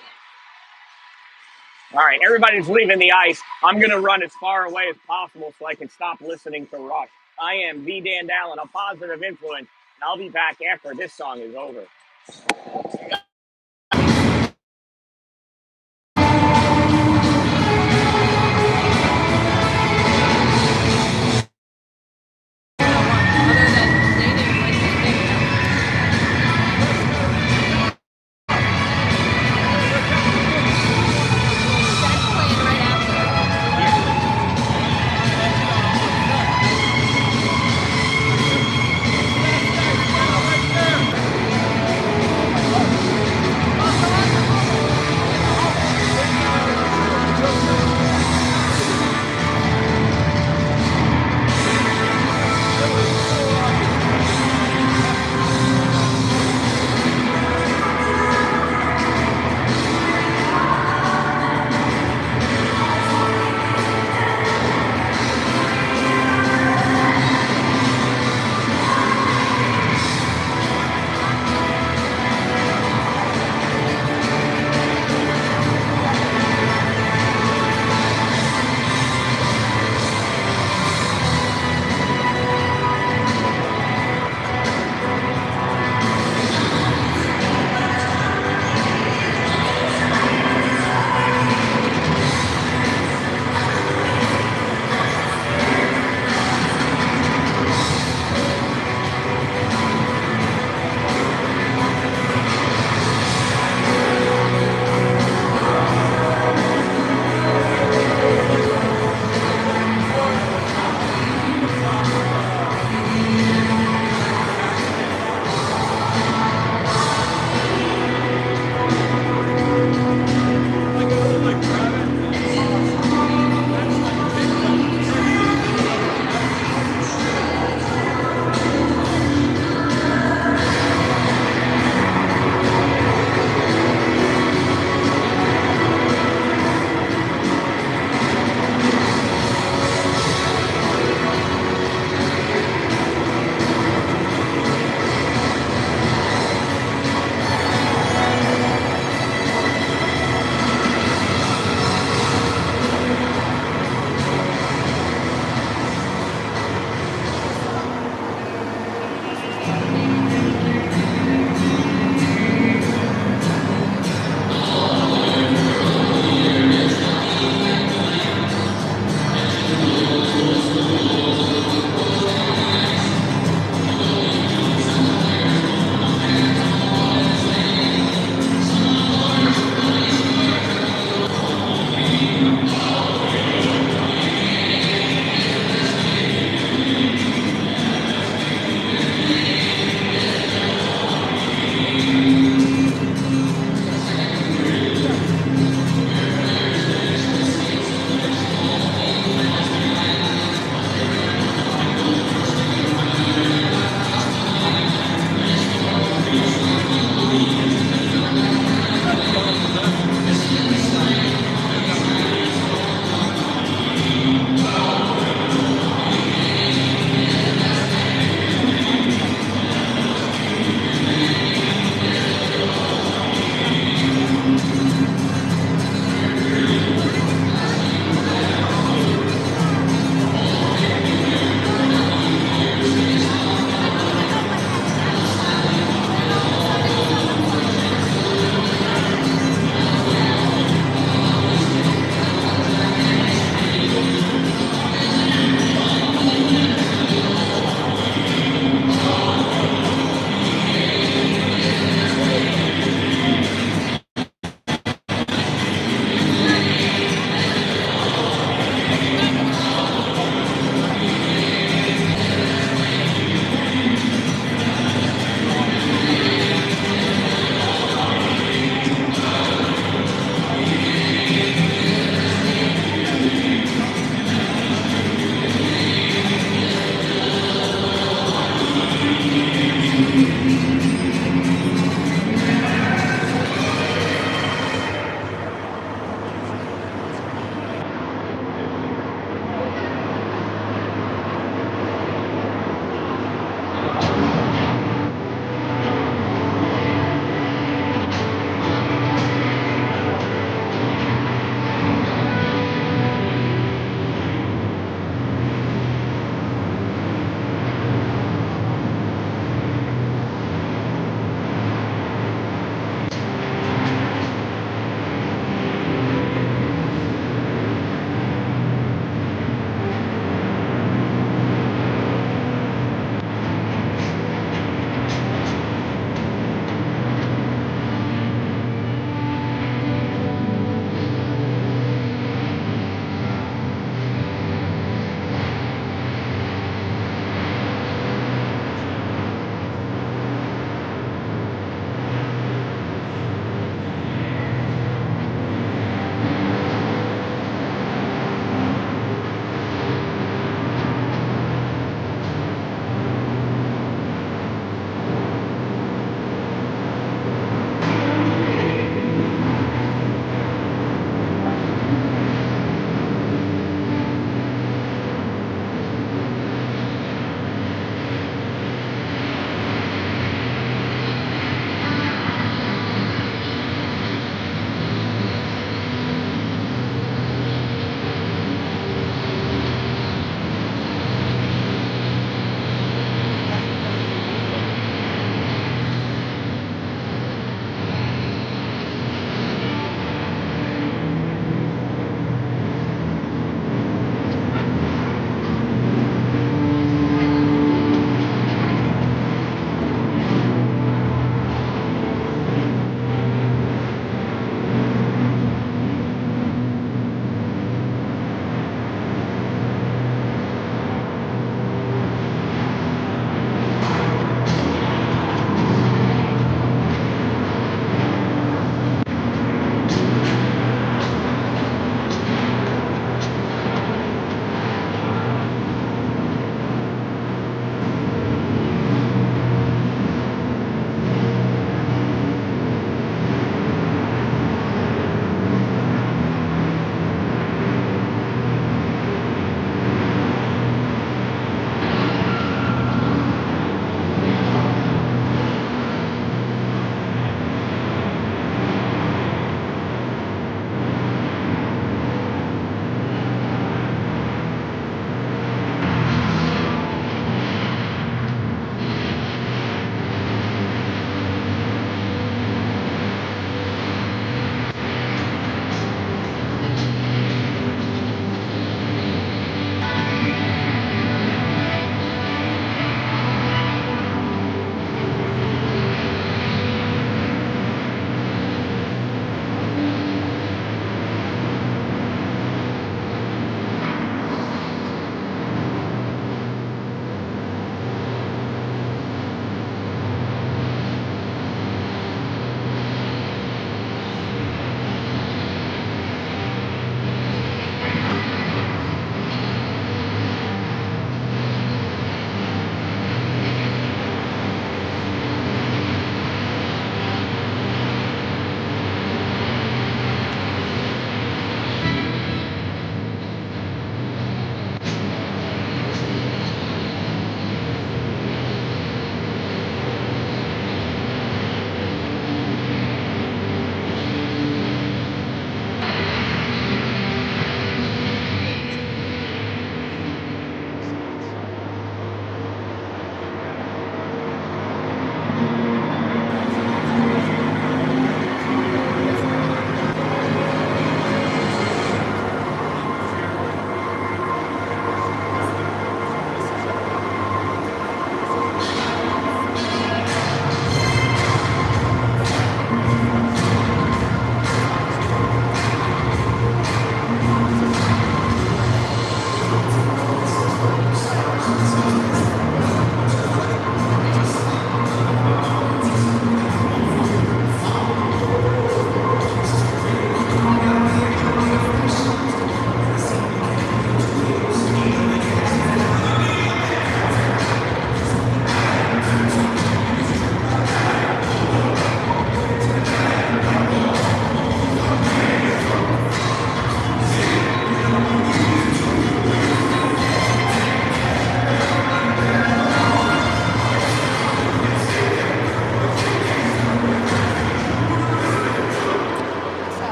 All right, everybody's leaving the ice. I'm going to run as far away as possible so I can stop listening to Rush. I am the Dan-Dalin, a positive influence, and I'll be back after this song is over.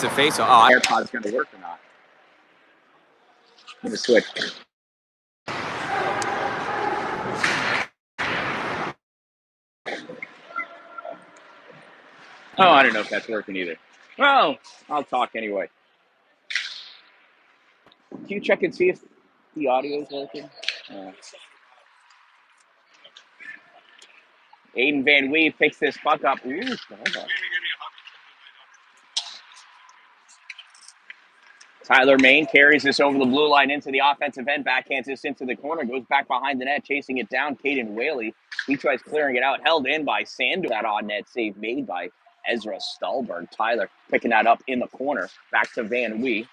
the face. Oh, AirPod's going to work or not. I'm going to switch. Oh, I don't know if that's working either. Well, I'll talk anyway. Can you check and see if the audio is working? Aiden Van Wee picks this puck up. Ooh, hold on. Tyler Main carries this over the blue line into the offensive end, backhands this into the corner, goes back behind the net, chasing it down. Caden Whaley, he tries clearing it out, held in by Sandor. That on net save made by Ezra Stallberg. Tyler picking that up in the corner, back to Van Wee.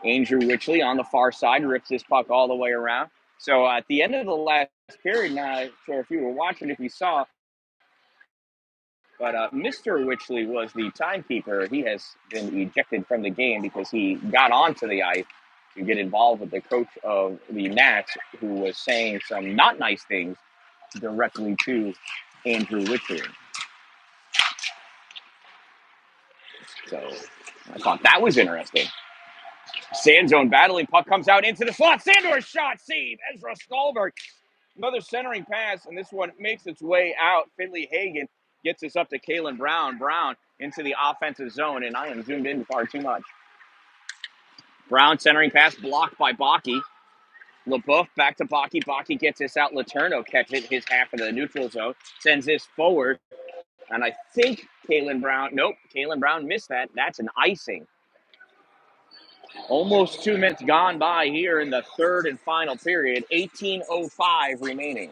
Andrew Witchley on the far side rips this puck all the way around. So at the end of the last period, now, sure if you were watching, if you saw, but Mr. Witchley was the timekeeper. He has been ejected from the game because he got onto the ice to get involved with the coach of the Nats, who was saying some not nice things directly to Andrew Witchley. So I thought that was interesting. Sand zone battling, puck comes out into the slot. Sandor's shot, save, Ezra Stallberg. Another centering pass, and this one makes its way out. Finley Hagen gets us up to Kalen Brown. Brown into the offensive zone, and I am zoomed in far too much. Brown centering pass blocked by Bakke. LeBoeuf back to Bakke. Bakke gets this out. Letourneau catches his half of the neutral zone, sends this forward, and I think Kalen Brown missed that. That's an icing. Almost 2 minutes gone by here in the third and final period. 18:05 remaining.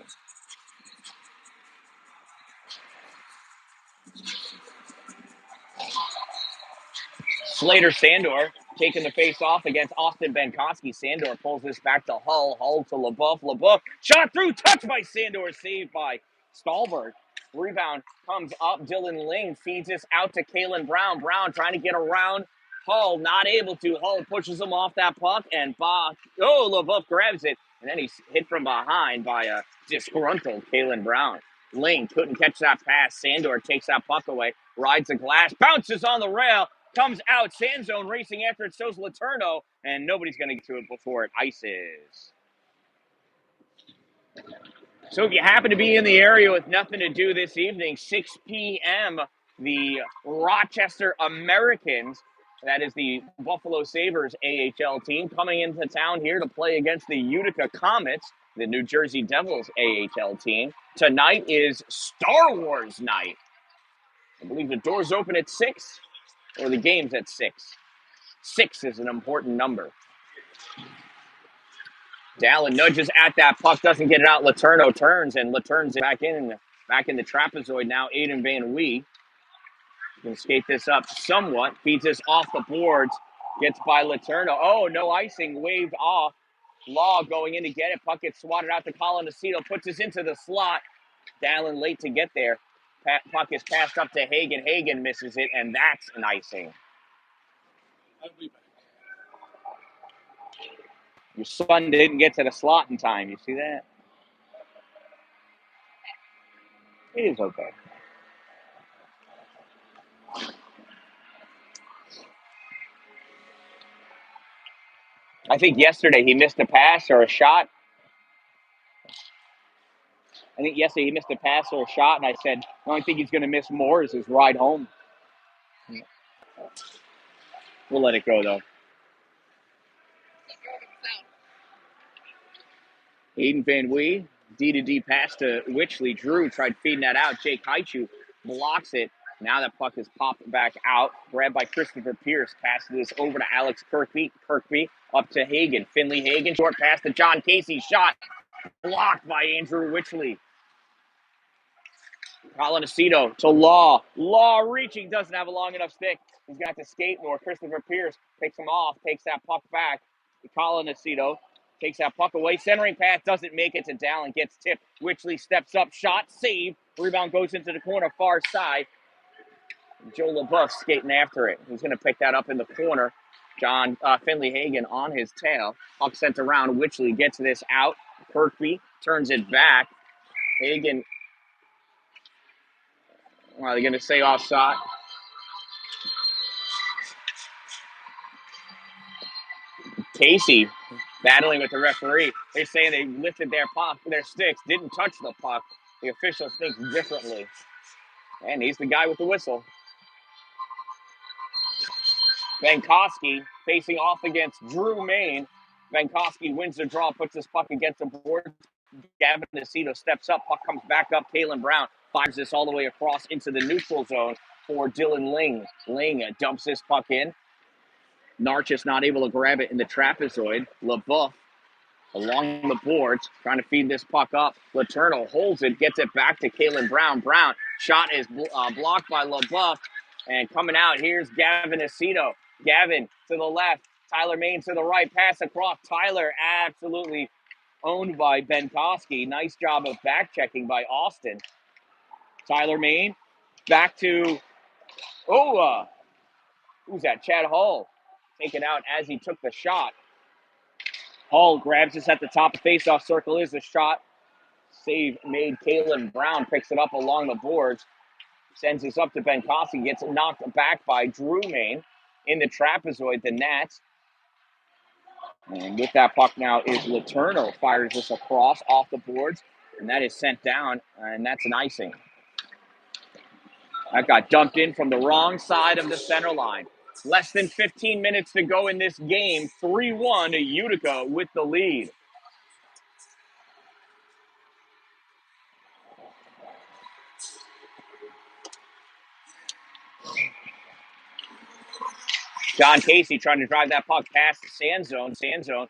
Slater Sandor taking the face off against Austin Benkoski. Sandor pulls this back to Hull. Hull to LeBoeuf. LeBoeuf shot through, touched by Sandor, saved by Stallberg. Rebound comes up. Dylan Ling feeds this out to Kalen Brown. Brown trying to get around Hull, not able to. Hull pushes him off that puck, and LeBoeuf grabs it, and then he's hit from behind by a disgruntled Kalen Brown. Ling couldn't catch that pass. Sandor takes that puck away, rides the glass, bounces on the rail, comes out, sand zone racing after it, so's Letourneau, and nobody's going to get to it before it ices. So if you happen to be in the area with nothing to do this evening, 6 p.m., the Rochester Americans, that is the Buffalo Sabres AHL team, coming into town here to play against the Utica Comets, the New Jersey Devils AHL team. Tonight is Star Wars night. I believe the doors open at 6, or the game's at 6. 6 is an important number. Dalin nudges at that puck, doesn't get it out. Letourneau turns, and Letourneau's back in the trapezoid now. Aiden Van Wee can skate this up somewhat, feeds this off the boards, gets by Letourneau. Oh, no icing, waved off. Law going in to get it. Puck gets swatted out to Colin Aceto, puts this into the slot. Dalin late to get there. Puck is passed up to Hagen. Hagen misses it, and that's an icing. Your son didn't get to the slot in time. You see that? It is okay. I think yesterday he missed a pass or a shot. And I said, the only thing he's going to miss more is his ride home. We'll let it go, though. Aiden Van Wee, D-to-D pass to Witchley. Drew tried feeding that out. Jake Haichu blocks it. Now that puck is popped back out. Grabbed by Christopher Pierce. Passes this over to Alex Kirkby. Kirkby up to Hagen. Finley Hagen. Short pass to John Casey. Shot blocked by Andrew Witchley. Colin Aceto to Law. Law reaching. Doesn't have a long enough stick. He's got to skate more. Christopher Pierce picks him off. Takes that puck back. Colin Aceto takes that puck away. Centering pass doesn't make it to Dalin. Gets tipped. Witchley steps up. Shot. Save. Rebound goes into the corner. Far side. Joe LeBoeuf skating after it. He's going to pick that up in the corner. Finley Hagen on his tail. Puck sent around. Witchley gets this out. Kirkby turns it back. Hagen. Are they going to say offside? Casey battling with the referee. They're saying they lifted their sticks, didn't touch the puck. The official thinks differently. And he's the guy with the whistle. Venkoski facing off against Drew Main. Venkoski wins the draw, puts his puck against the board. Gavin Aceto steps up, puck comes back up. Kalen Brown fires this all the way across into the neutral zone for Dylan Ling. Ling dumps this puck in. Narchis not able to grab it in the trapezoid. LaBeouf along the boards, trying to feed this puck up. Letourneau holds it, gets it back to Kalen Brown. Brown, shot is blocked by LaBeouf. And coming out, here's Gavin Aceto. Gavin to the left, Tyler Main to the right, pass across. Tyler absolutely owned by Venkoski. Nice job of back checking by Austin. Tyler Main back to, who's that? Chad Hall taken out as he took the shot. Hall grabs this at the top of faceoff circle. Is the shot. Save made. Kalen Brown picks it up along the boards. Sends this up to Venkoski. Gets knocked back by Drew Main in the trapezoid, the Nats. And with that puck now is Letourneau. Fires this across off the boards. And that is sent down. And that's an icing. That got dumped in from the wrong side of the center line. Less than 15 minutes to go in this game. 3-1 to Utica with the lead. John Casey trying to drive that puck past the sand zone. Sand zone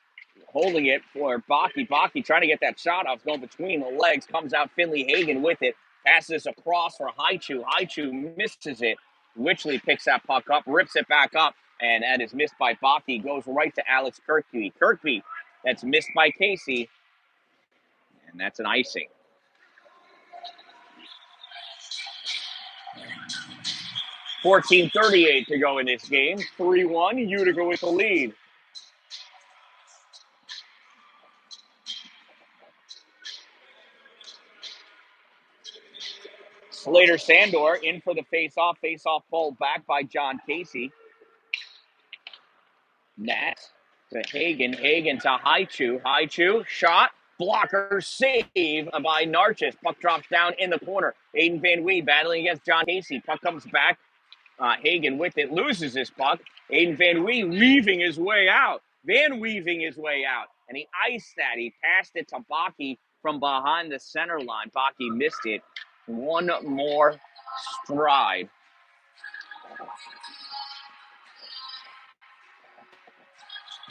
holding it for Baki. Baki trying to get that shot off. Going between the legs. Comes out Finley Hagen with it. Passes across for Haichu. Haichu misses it. Witchley picks that puck up. Rips it back up. And that is missed by Baki. Goes right to Alex Kirkby. Kirkby, that's missed by Casey. And that's an icing. .14:38 to go in this game. 3-1, Utica with the lead. Slater Sandor in for the face-off. Face-off pulled back by John Casey. Nat to Hagen. Hagen to Haichu. Haichu, shot, blocker, save by Narchis. Puck drops down in the corner. Aiden Van Wee battling against John Casey. Puck comes back. Hagen with it, loses his puck. Aiden Van Wee weaving his way out. And he iced that. He passed it to Baki from behind the center line. Baki missed it. One more stride.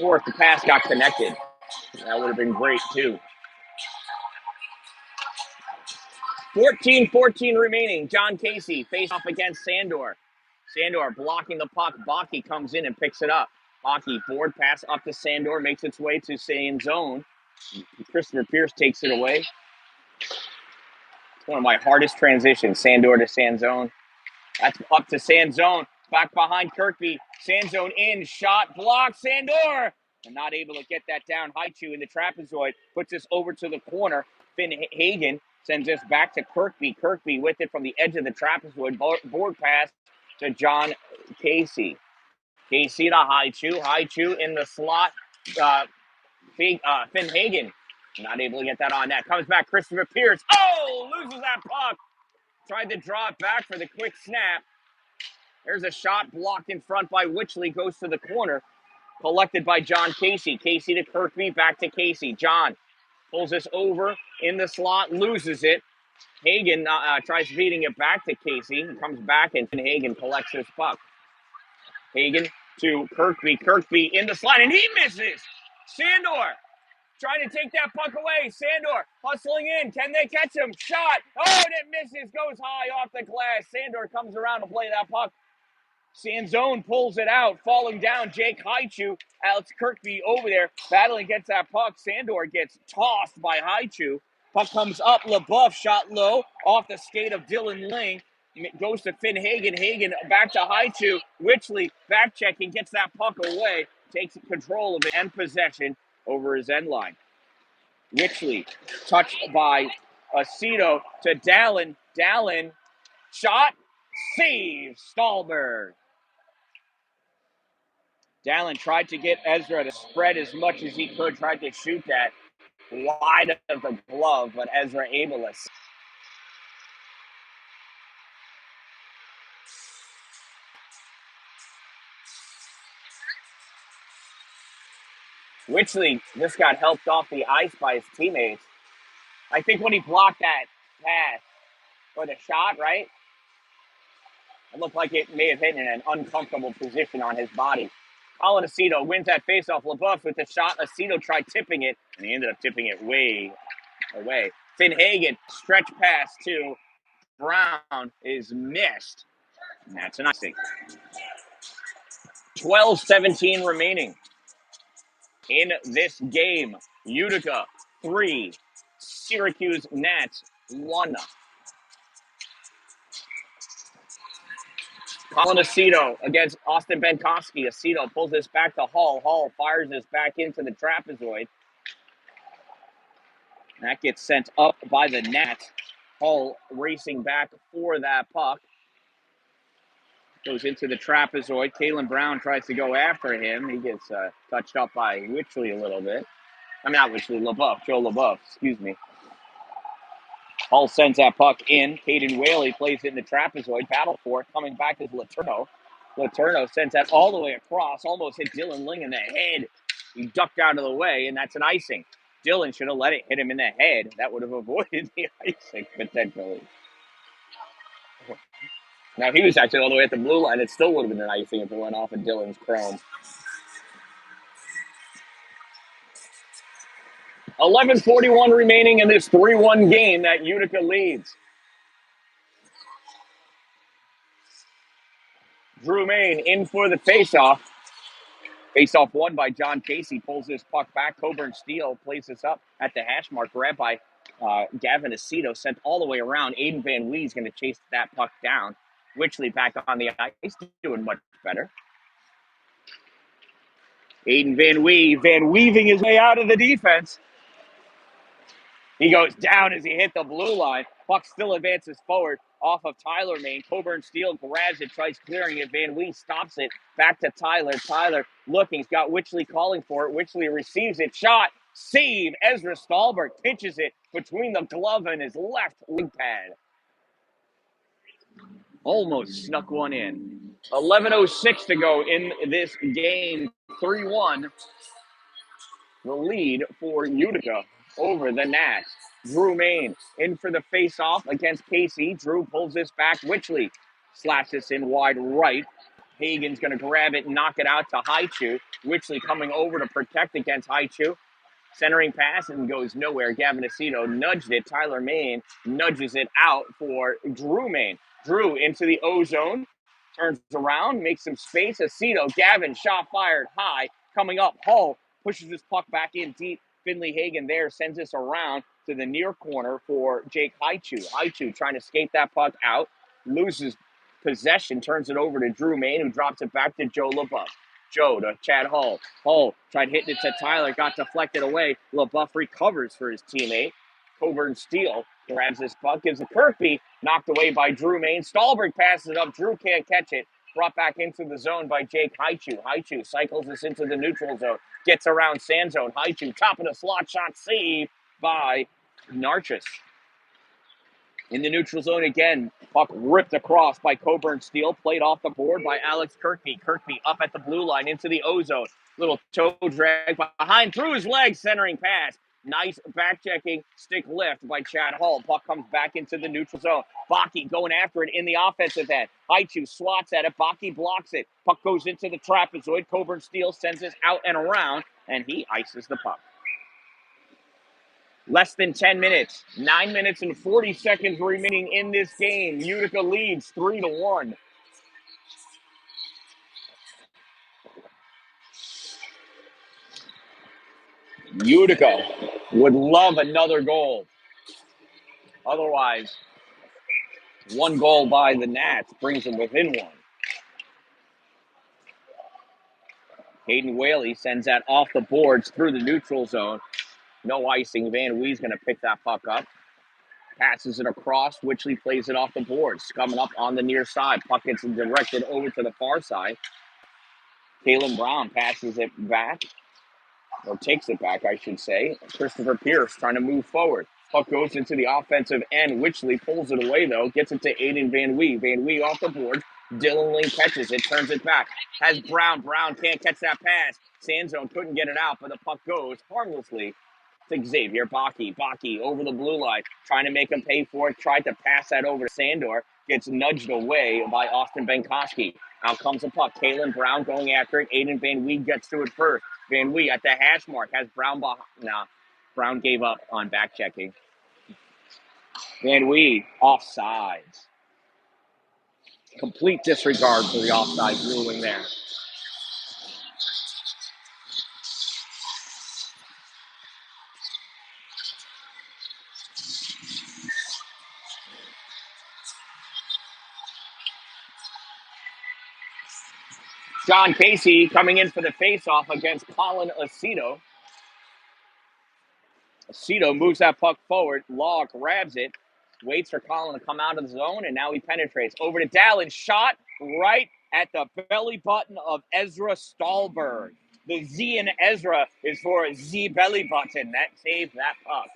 Or if the pass got connected, that would have been great too. 14-14 remaining. John Casey face off against Sandor. Sandor blocking the puck. Baki comes in and picks it up. Baki board pass up to Sandor, makes its way to sand zone. Christopher Pierce takes it away. It's one of my hardest transitions, Sandor to sand zone. That's up to sand zone. Back behind Kirkby. Sand zone in. Shot blocked. Sandor. And not able to get that down. Haichu in the trapezoid. Puts this over to the corner. Finn Hagen sends this back to Kirkby. Kirkby with it from the edge of the trapezoid. Board pass to John Casey. Casey to Haichu. Haichu in the slot. Finn Hagen not able to get that on net. Comes back Christopher Pierce. Oh, loses that puck. Tried to draw it back for the quick snap. There's a shot blocked in front by Witchley. Goes to the corner. Collected by John Casey. Casey to Kirkby. Back to Casey. John pulls this over in the slot. Loses it. Hagen tries feeding it back to Casey. He comes back and Hagen collects his puck. Hagen to Kirkby. Kirkby in the slot and he misses. Sandor trying to take that puck away. Sandor hustling in. Can they catch him? Shot. Oh, and it misses. Goes high off the glass. Sandor comes around to play that puck. Sanzone pulls it out. Falling down. Jake Haichu. Alex Kirkby over there battling against that puck. Sandor gets tossed by Haichu. Puck comes up. LaBeouf shot low off the skate of Dylan Ling. It goes to Finn Hagen. Hagen back to Haichu. Witchley back checking. Gets that puck away. Takes control of it and possession over his end line. Witchley touched by Aceto to Dalin. Dalin shot. Save. Stahlberg. Dan-Dalin tried to get Ezra to spread as much as he could, tried to shoot that wide of the glove, but Ezra ableist. Witchley just got helped off the ice by his teammates. I think when he blocked that pass or the shot, right? It looked like it may have hit in an uncomfortable position on his body. Colin Aceto wins that faceoff. LaBeouf with the shot. Aceto tried tipping it, and he ended up tipping it way away. Finn Hagen, stretch pass to Brown is missed. And that's an icing. 12-17 remaining in this game. Utica 3, Syracuse Nats 1. Colin Aceto against Austin Benkoski. Aceto pulls this back to Hall. Hall fires this back into the trapezoid. That gets sent up by the Nats. Hall racing back for that puck. Goes into the trapezoid. Kalen Brown tries to go after him. He gets touched up by Witchley a little bit. I mean, not Witchley, LaBeouf. Joe LaBeouf, excuse me. Hall sends that puck in. Caden Whaley plays it in the trapezoid. Battle for it. Coming back is Letourneau. Letourneau sends that all the way across. Almost hit Dylan Ling in the head. He ducked out of the way, and that's an icing. Dylan should have let it hit him in the head. That would have avoided the icing, potentially. Now, he was actually all the way at the blue line. It still would have been an icing if it went off of Dylan's chrome. 11:41 remaining in this 3-1 game that Utica leads. Drew Main in for the faceoff. Faceoff won by John Casey. Pulls this puck back. Coburn Steele plays this up at the hash mark. Grabbed by Gavin Aceto. Sent all the way around. Aiden Van Wee's going to chase that puck down. Witchley back on the ice. Doing much better. Aiden Van Wee. Van weaving his way out of the defense. He goes down as he hit the blue line. Puck still advances forward off of Tyler Main. Coburn Steele grabs it, tries clearing it. Van Wee stops it. Back to Tyler. Tyler looking. He's got Witchley calling for it. Witchley receives it. Shot. Save. Ezra Stahlberg pitches it between the glove and his left leg pad. Almost snuck one in. 11:06 to go in this game. 3-1. The lead for Utica over the Nats. Drew Main in for the face-off against Casey. Drew pulls this back. Witchley slaps this in wide right. Hagen's going to grab it and knock it out to Haichu. Witchley coming over to protect against Haichu. Centering pass and goes nowhere. Gavin Aceto nudged it. Tyler Main nudges it out for Drew Main. Drew into the O-zone. Turns around, makes some space. Aceto, Gavin, shot fired high. Coming up, Hull pushes this puck back in deep. Finley Hagen there sends this around to the near corner for Jake Haichu. Haichu trying to skate that puck out, loses possession, turns it over to Drew Main, who drops it back to Joe LaBeouf. Joe to Chad Hull. Hull tried hitting it to Tyler, got deflected away. LaBeouf recovers for his teammate. Coburn Steele grabs this puck, gives it Kirkby, knocked away by Drew Main. Stahlberg passes it up. Drew can't catch it. Brought back into the zone by Jake Haichu. Haichu cycles this into the neutral zone. Gets around sand zone. Haichu, top of the slot shot, save by Narchis. In the neutral zone again, puck ripped across by Coburn Steele, played off the board by Alex Kirkby. Kirkby up at the blue line into the O-zone. Little toe drag behind, through his legs, centering pass. Nice back-checking stick lift by Chad Hull. Puck comes back into the neutral zone. Baki going after it in the offensive end. Haichu swats at it. Baki blocks it. Puck goes into the trapezoid. Coburn Steele sends this out and around, and he ices the puck. Less than 10 minutes. 9 minutes and 40 seconds remaining in this game. Utica leads 3-1. Utica would love another goal. Otherwise, one goal by the Nats brings them within one. Hayden Whaley sends that off the boards through the neutral zone. No icing. Van Wee's going to pick that puck up. Passes it across. Witchley plays it off the boards. Coming up on the near side. Puck gets directed over to the far side. Kalen Brown passes it back, or takes it back, I should say. Christopher Pierce trying to move forward. Puck goes into the offensive end. Witchley pulls it away, though. Gets it to Aiden Van Wee. Van Wee off the board. Dylan Lane catches it, turns it back. Has Brown. Brown can't catch that pass. Sandzone couldn't get it out, but the puck goes harmlessly to Xavier Baki. Baki over the blue line, trying to make him pay for it. Tried to pass that over to Sandor. Gets nudged away by Austin Benkoski. Out comes the puck. Kalen Brown going after it. Aiden Van Wee gets to it first. Van Wee at the hash mark has Brown behind. Nah, Brown gave up on back checking. Van Wee offsides. Complete disregard for the offside ruling there. John Casey coming in for the faceoff against Colin Aceto. Aceto moves that puck forward. Law grabs it, waits for Colin to come out of the zone, and now he penetrates. Over to Dalin. Shot right at the belly button of Ezra Stahlberg. The Z in Ezra is for Z belly button. That saved that puck.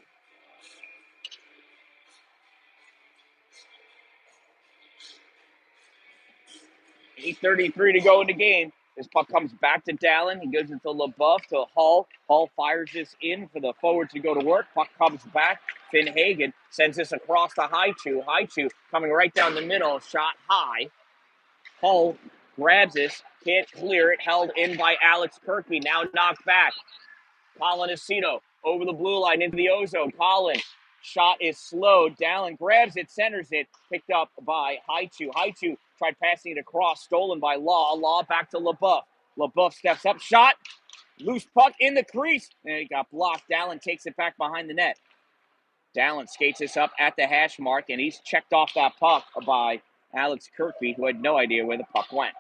8:33 to go in the game. This puck comes back to Dalin. He goes into LaBeouf to Hull. Hull fires this in for the forward to go to work. Puck comes back. Finn Hagen sends this across to Haichu. Haichu coming right down the middle. Shot high. Hull grabs this. Can't clear it. Held in by Alex Kirkby. Now knocked back. Colin Aceto over the blue line into the ozone. Colin. Shot is slowed. Dalin grabs it, centers it. Picked up by Haichu. Haichu tried passing it across. Stolen by Law. Law back to LaBeouf. LaBeouf steps up. Shot. Loose puck in the crease. And it got blocked. Dalin takes it back behind the net. Dalin skates this up at the hash mark, and he's checked off that puck by Alex Kirkby, who had no idea where the puck went.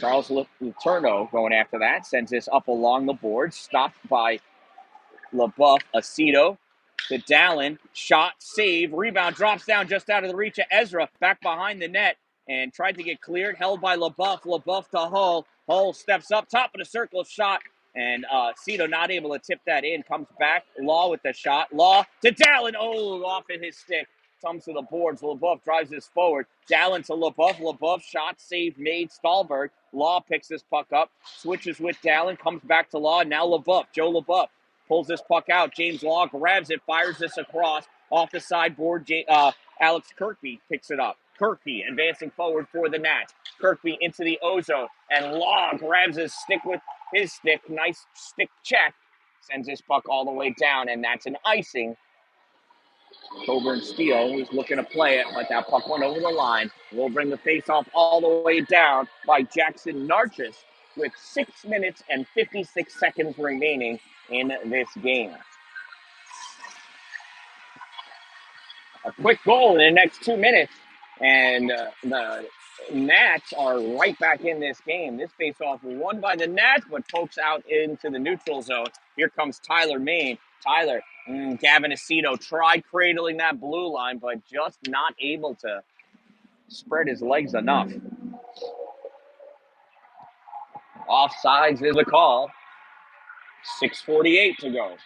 Charles Letourneau going after that. Sends this up along the board. Stopped by LaBeouf. Aceto. To Dalin, shot, save, rebound, drops down just out of the reach of Ezra, back behind the net, and tried to get cleared, held by LaBeouf. LaBeouf to Hull. Hull steps up, top of the circle, shot, and Cito not able to tip that in. Comes back, Law with the shot. Law to Dalin, off of his stick. Comes to the boards. LaBeouf drives this forward. Dalin to LaBeouf. LaBeouf, shot, save, made. Stahlberg. Law picks this puck up, switches with Dalin, comes back to Law. Now LaBeouf, Joe LaBeouf. Pulls this puck out. James Law grabs it, fires this across off the sideboard. Alex Kirkby picks it up. Kirkby advancing forward for the Nats. Kirkby into the ozone, and Law grabs his stick with his stick. Nice stick check. Sends this puck all the way down, and that's an icing. Coburn Steele was looking to play it, but that puck went over the line. We'll bring the faceoff all the way down by Jackson Narchis with 6 minutes and 56 seconds remaining in this game. A quick goal in the next 2 minutes, and the Nats are right back in this game. This faceoff won by the Nats, but pokes out into the neutral zone. Here comes Tyler Main. Tyler, Gavin Aceto tried cradling that blue line, but just not able to spread his legs enough. Offsides is the call. 6:48 to go.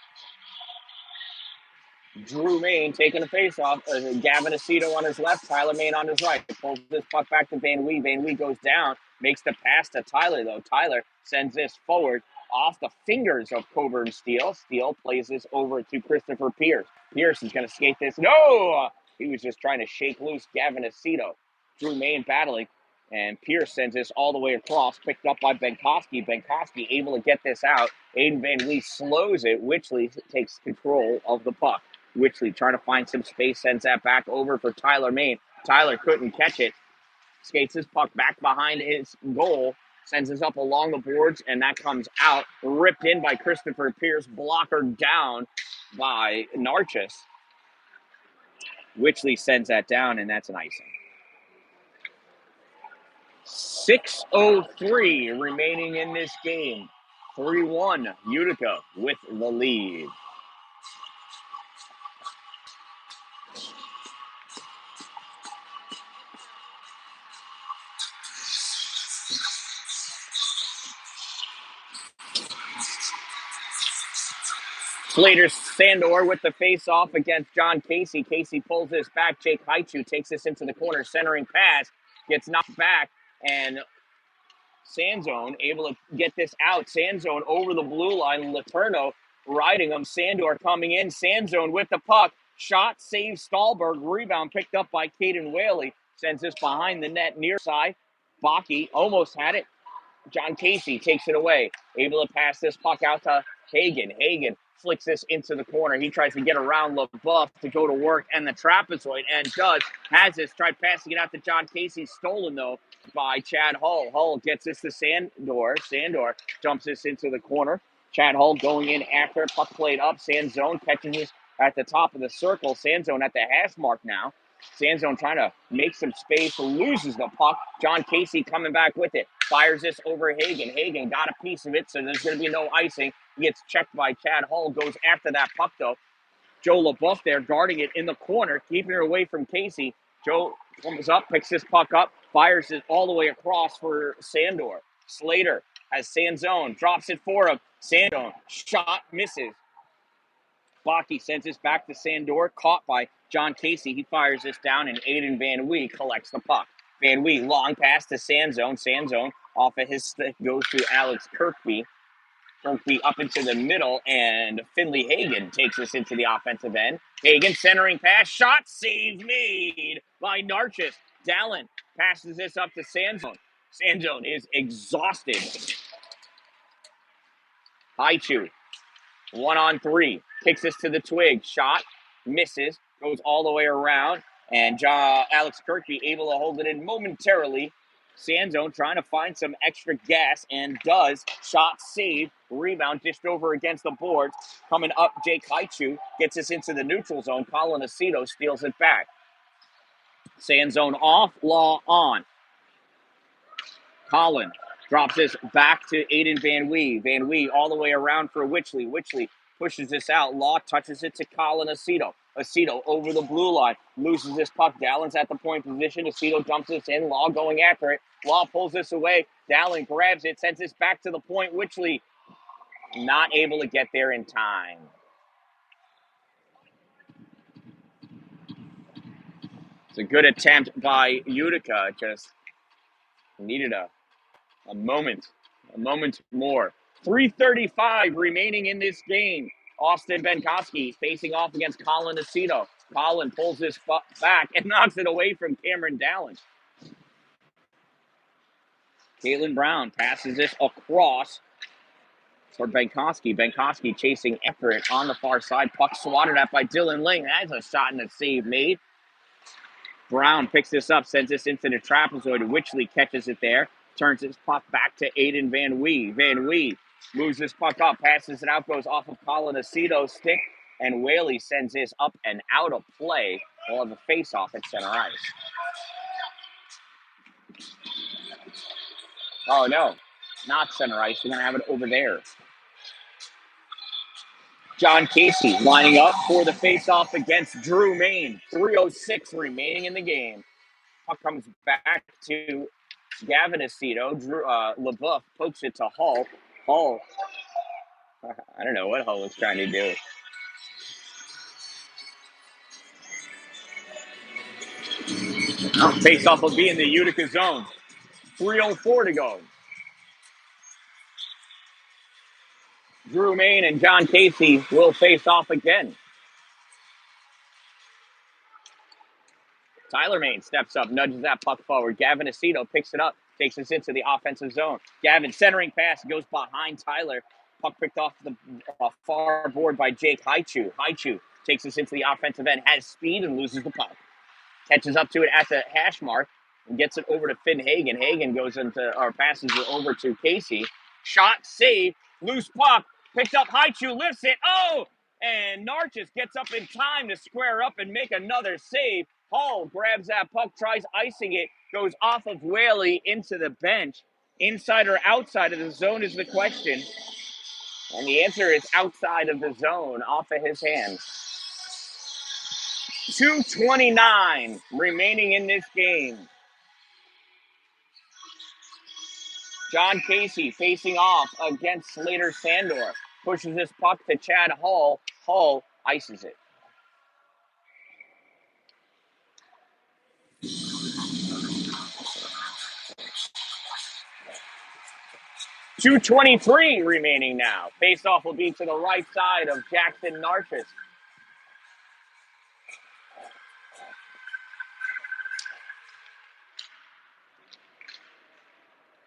Drew Main taking a faceoff. Gavin Aceto on his left, Tyler Main on his right. Pulls this puck back to Van Wee. Van Wee goes down, makes the pass to Tyler, though. Tyler sends this forward off the fingers of Coburn Steele. Steele plays this over to Christopher Pierce. Pierce is going to skate this. No! He was just trying to shake loose Gavin Aceto. Drew Main battling, and Pierce sends this all the way across, picked up by Benkoski. Benkoski able to get this out. Aiden Van Wee slows it. Witchley takes control of the puck. Witchley trying to find some space, sends that back over for Tyler Main. Tyler couldn't catch it. Skates his puck back behind his goal, sends this up along the boards, and that comes out. Ripped in by Christopher Pierce, blocker down by Narchis. Witchley sends that down, and that's an icing. 6:03 remaining in this game. 3-1 Utica with the lead. Slater Sandor with the face-off against John Casey. Casey pulls this back. Jake Haichu takes this into the corner. Centering pass. Gets knocked back. And Sanzone able to get this out. Sanzone over the blue line. Letourneau riding him. Sandor coming in. Sanzone with the puck. Shot, save Stahlberg. Rebound picked up by Caden Whaley. Sends this behind the net near side. Baki almost had it. John Casey takes it away. Able to pass this puck out to Hagen. Hagen flicks this into the corner. He tries to get around LaBeouf to go to work and the trapezoid and does. Has this. Tried passing it out to John Casey. Stolen, though, by Chad Hull. Hull gets this to Sandor. Sandor jumps this into the corner. Chad Hull going in after. Puck played up. Sanzone catching this at the top of the circle. Sanzone at the hash mark now. Sanzone trying to make some space, loses the puck. John Casey coming back with it. Fires this over Hagen. Hagen got a piece of it, so there's going to be no icing. He gets checked by Chad Hull, goes after that puck, though. Joe LaBeouf there guarding it in the corner, keeping it away from Casey. Joe comes up, picks this puck up, fires it all the way across for Sandor. Slater has Sanzone, drops it for him. Sanzone, shot, misses. Baki sends this back to Sandor, caught by John Casey. He fires this down, and Aiden Van Wee collects the puck. Van Wee, long pass to Sanzone. Sanzone, off of his stick, goes to Alex Kirkby. Kirkby up into the middle, and Finley Hagen takes this into the offensive end. Hagen centering pass, shot, save made by Narchis. Dalin passes this up to Sanzone. Sanzone is exhausted. Haichu, 1-on-3, kicks this to the twig. Shot, misses, goes all the way around, and Alex Kirkby able to hold it in momentarily. Sanzone trying to find some extra gas and does. Shot, save, rebound dished over against the boards. Coming up, Jake Haichu gets this into the neutral zone. Colin Aceto steals it back. Sanzone off, Law on. Colin drops this back to Aiden Van Wee. Van Wee all the way around for Witchley. Witchley pushes this out. Law touches it to Colin Aceto. Aceto over the blue line. Loses this puck. Dallin's at the point position. Aceto dumps this in. Law going after it. Law pulls this away. Dallin grabs it. Sends this back to the point. Witchley not able to get there in time. It's a good attempt by Utica. Just needed a moment more. 3:35 remaining in this game. Austin Benkoski facing off against Colin Aceto. Colin pulls this back and knocks it away from Cameron Dallin. Caitlin Brown passes this across for Benkoski. Benkoski chasing after it on the far side. Puck swatted at by Dylan Ling. That's a shot and a save made. Brown picks this up, sends this into the trapezoid. Witchley catches it there. Turns his puck back to Aiden Van Wee. Van Wee moves this puck up, passes it out, goes off of Colin Aceto's stick, and Whaley sends this up and out of play. We'll have a face-off at center ice. Oh, no, not center ice. We're going to have it over there. John Casey lining up for the face-off against Drew Main. 3:06 remaining in the game. Puck comes back to Gavin Aceto. LaBeouf pokes it to Hull. Hull, I don't know what Hull was trying to do. Face-off will be in the Utica zone. 3:04 to go. Drew Main and John Casey will face off again. Tyler Main steps up, nudges that puck forward. Gavin Aceto picks it up, takes us into the offensive zone. Gavin centering pass goes behind Tyler. Puck picked off the far board by Jake Haichu. Haichu takes us into the offensive end, has speed and loses the puck. Catches up to it at the hash mark and gets it over to Finn Hagen. Hagen goes into, or passes it over to Casey. Shot, save, loose puck, picked up Haichu, lifts it. Oh! And Narchis gets up in time to square up and make another save. Hall grabs that puck, tries icing it, goes off of Whaley into the bench. Inside or outside of the zone is the question. And the answer is outside of the zone, off of his hands. 2:29 remaining in this game. John Casey facing off against Slater Sandor. Pushes this puck to Chad Hull. Hull ices it. 2:23 remaining now. Faceoff will be to the right side of Jackson Narcisse.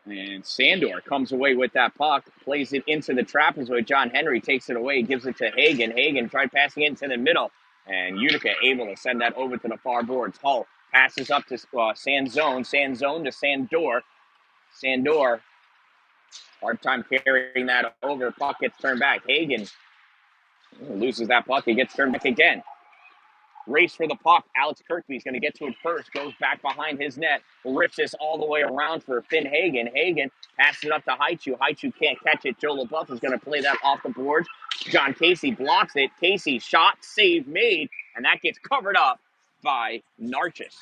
And Sandor comes away with that puck, plays it into the trapezoid. John Henry takes it away, gives it to Hagen. Hagen tried passing it into the middle, and Utica able to send that over to the far boards. Hull passes up to Sanzone. Sanzone to Sandor. Sandor, hard time carrying that over. Puck gets turned back. Hagen loses that puck. He gets turned back again. Race for the puck. Alex Kirkby's going to get to it first. Goes back behind his net. Rips this all the way around for Finn Hagen. Hagen passes it up to Haichu. Haichu can't catch it. Joe LaBeouf is going to play that off the boards. John Casey blocks it. Casey shot, save made, and that gets covered up by Narcisse.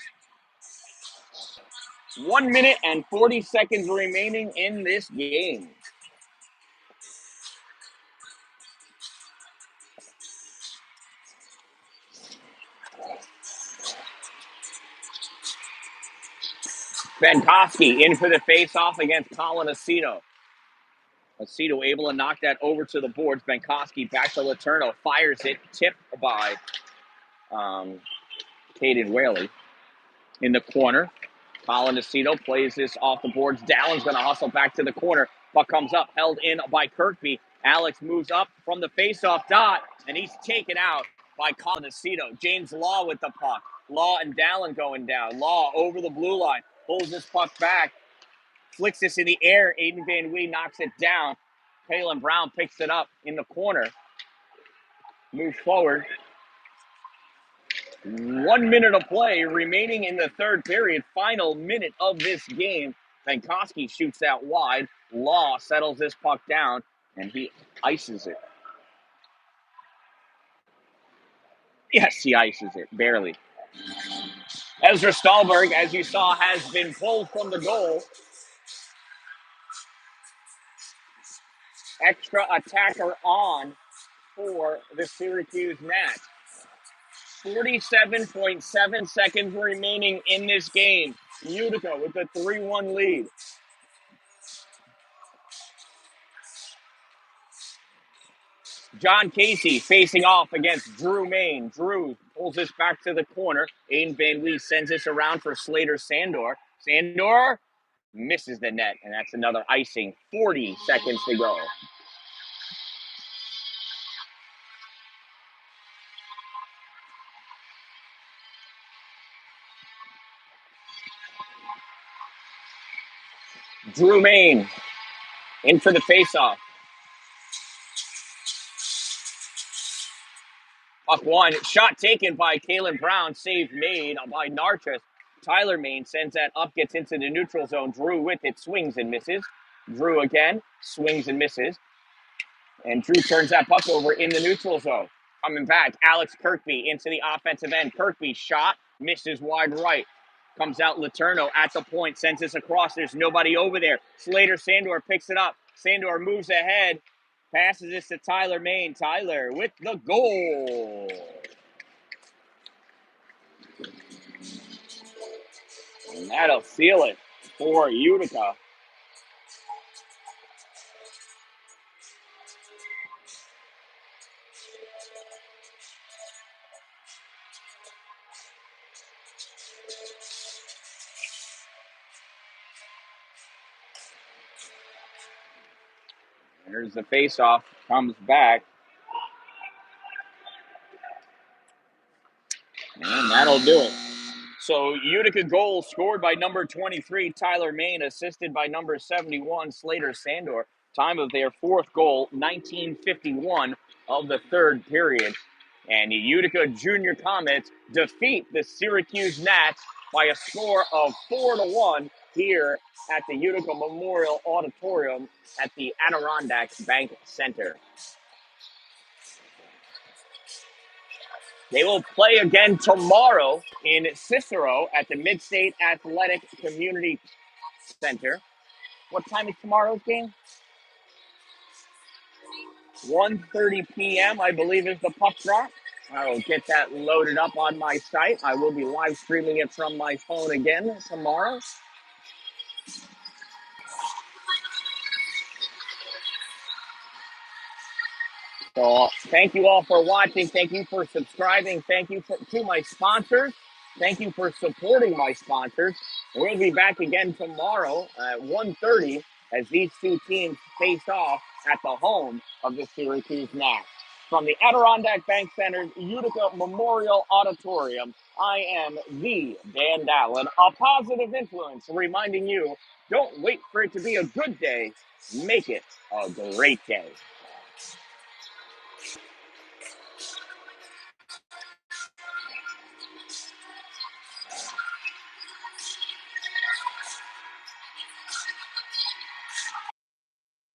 1 minute and 40 seconds remaining in this game. Benkoski in for the face-off against Colin Aceto. Aceto able to knock that over to the boards. Benkoski back to Letourneau. Fires it. Tipped by Caden Whaley. In the corner, Colin Aceto plays this off the boards. Dallin's going to hustle back to the corner. Puck comes up. Held in by Kirkby. Alex moves up from the face-off dot, and he's taken out by Colin Aceto. James Law with the puck. Law and Dallin going down. Law over the blue line. Pulls this puck back, flicks this in the air. Aiden Van Wee knocks it down. Kalen Brown picks it up in the corner. Moves forward. 1 minute of play remaining in the third period. Final minute of this game. Benkoski shoots that wide. Law settles this puck down, and he ices it. Yes, he ices it, barely. Ezra Stahlberg, as you saw, has been pulled from the goal. Extra attacker on for the Syracuse Nats. 47.7 seconds remaining in this game. Utica with a 3-1 lead. John Casey facing off against Drew Main. Drew pulls this back to the corner. Aiden Van Lee sends this around for Slater Sandor. Sandor misses the net, and that's another icing. 40 seconds to go. Drew Main in for the faceoff. Puck one, shot taken by Kalen Brown, save made by Narcisse. Tyler Main sends that up, gets into the neutral zone. Drew with it, swings and misses. Drew again, swings and misses. And Drew turns that puck over in the neutral zone. Coming back, Alex Kirkby into the offensive end. Kirkby shot, misses wide right. Comes out Letourneau at the point, sends this across. There's nobody over there. Slater Sandor picks it up. Sandor moves ahead. Passes this to Tyler Main. Tyler with the goal. And that'll seal it for Utica. There's the face-off, comes back. And that'll do it. So Utica goal scored by number 23, Tyler Main, assisted by number 71, Slater Sandor. Time of their fourth goal, 19:51 of the third period. And the Utica Junior Comets defeat the Syracuse Nats by a score of 4-1 here at the Utica Memorial Auditorium at the Adirondack Bank Center. They will play again tomorrow in Cicero at the Mid-State Athletic Community Center. What time is tomorrow's game? 1:30 p.m. I believe is the puck drop. I will get that loaded up on my site. I will be live streaming it from my phone again tomorrow. So thank you all for watching. Thank you for subscribing. Thank you to my sponsors. Thank you for supporting my sponsors. We'll be back again tomorrow at 1:30 as these two teams face off at the home of the Syracuse Gnats. From the Adirondack Bank Center's Utica Memorial Auditorium, I am the Dan-Dalin, a positive influence, reminding you, don't wait for it to be a good day. Make it a great day.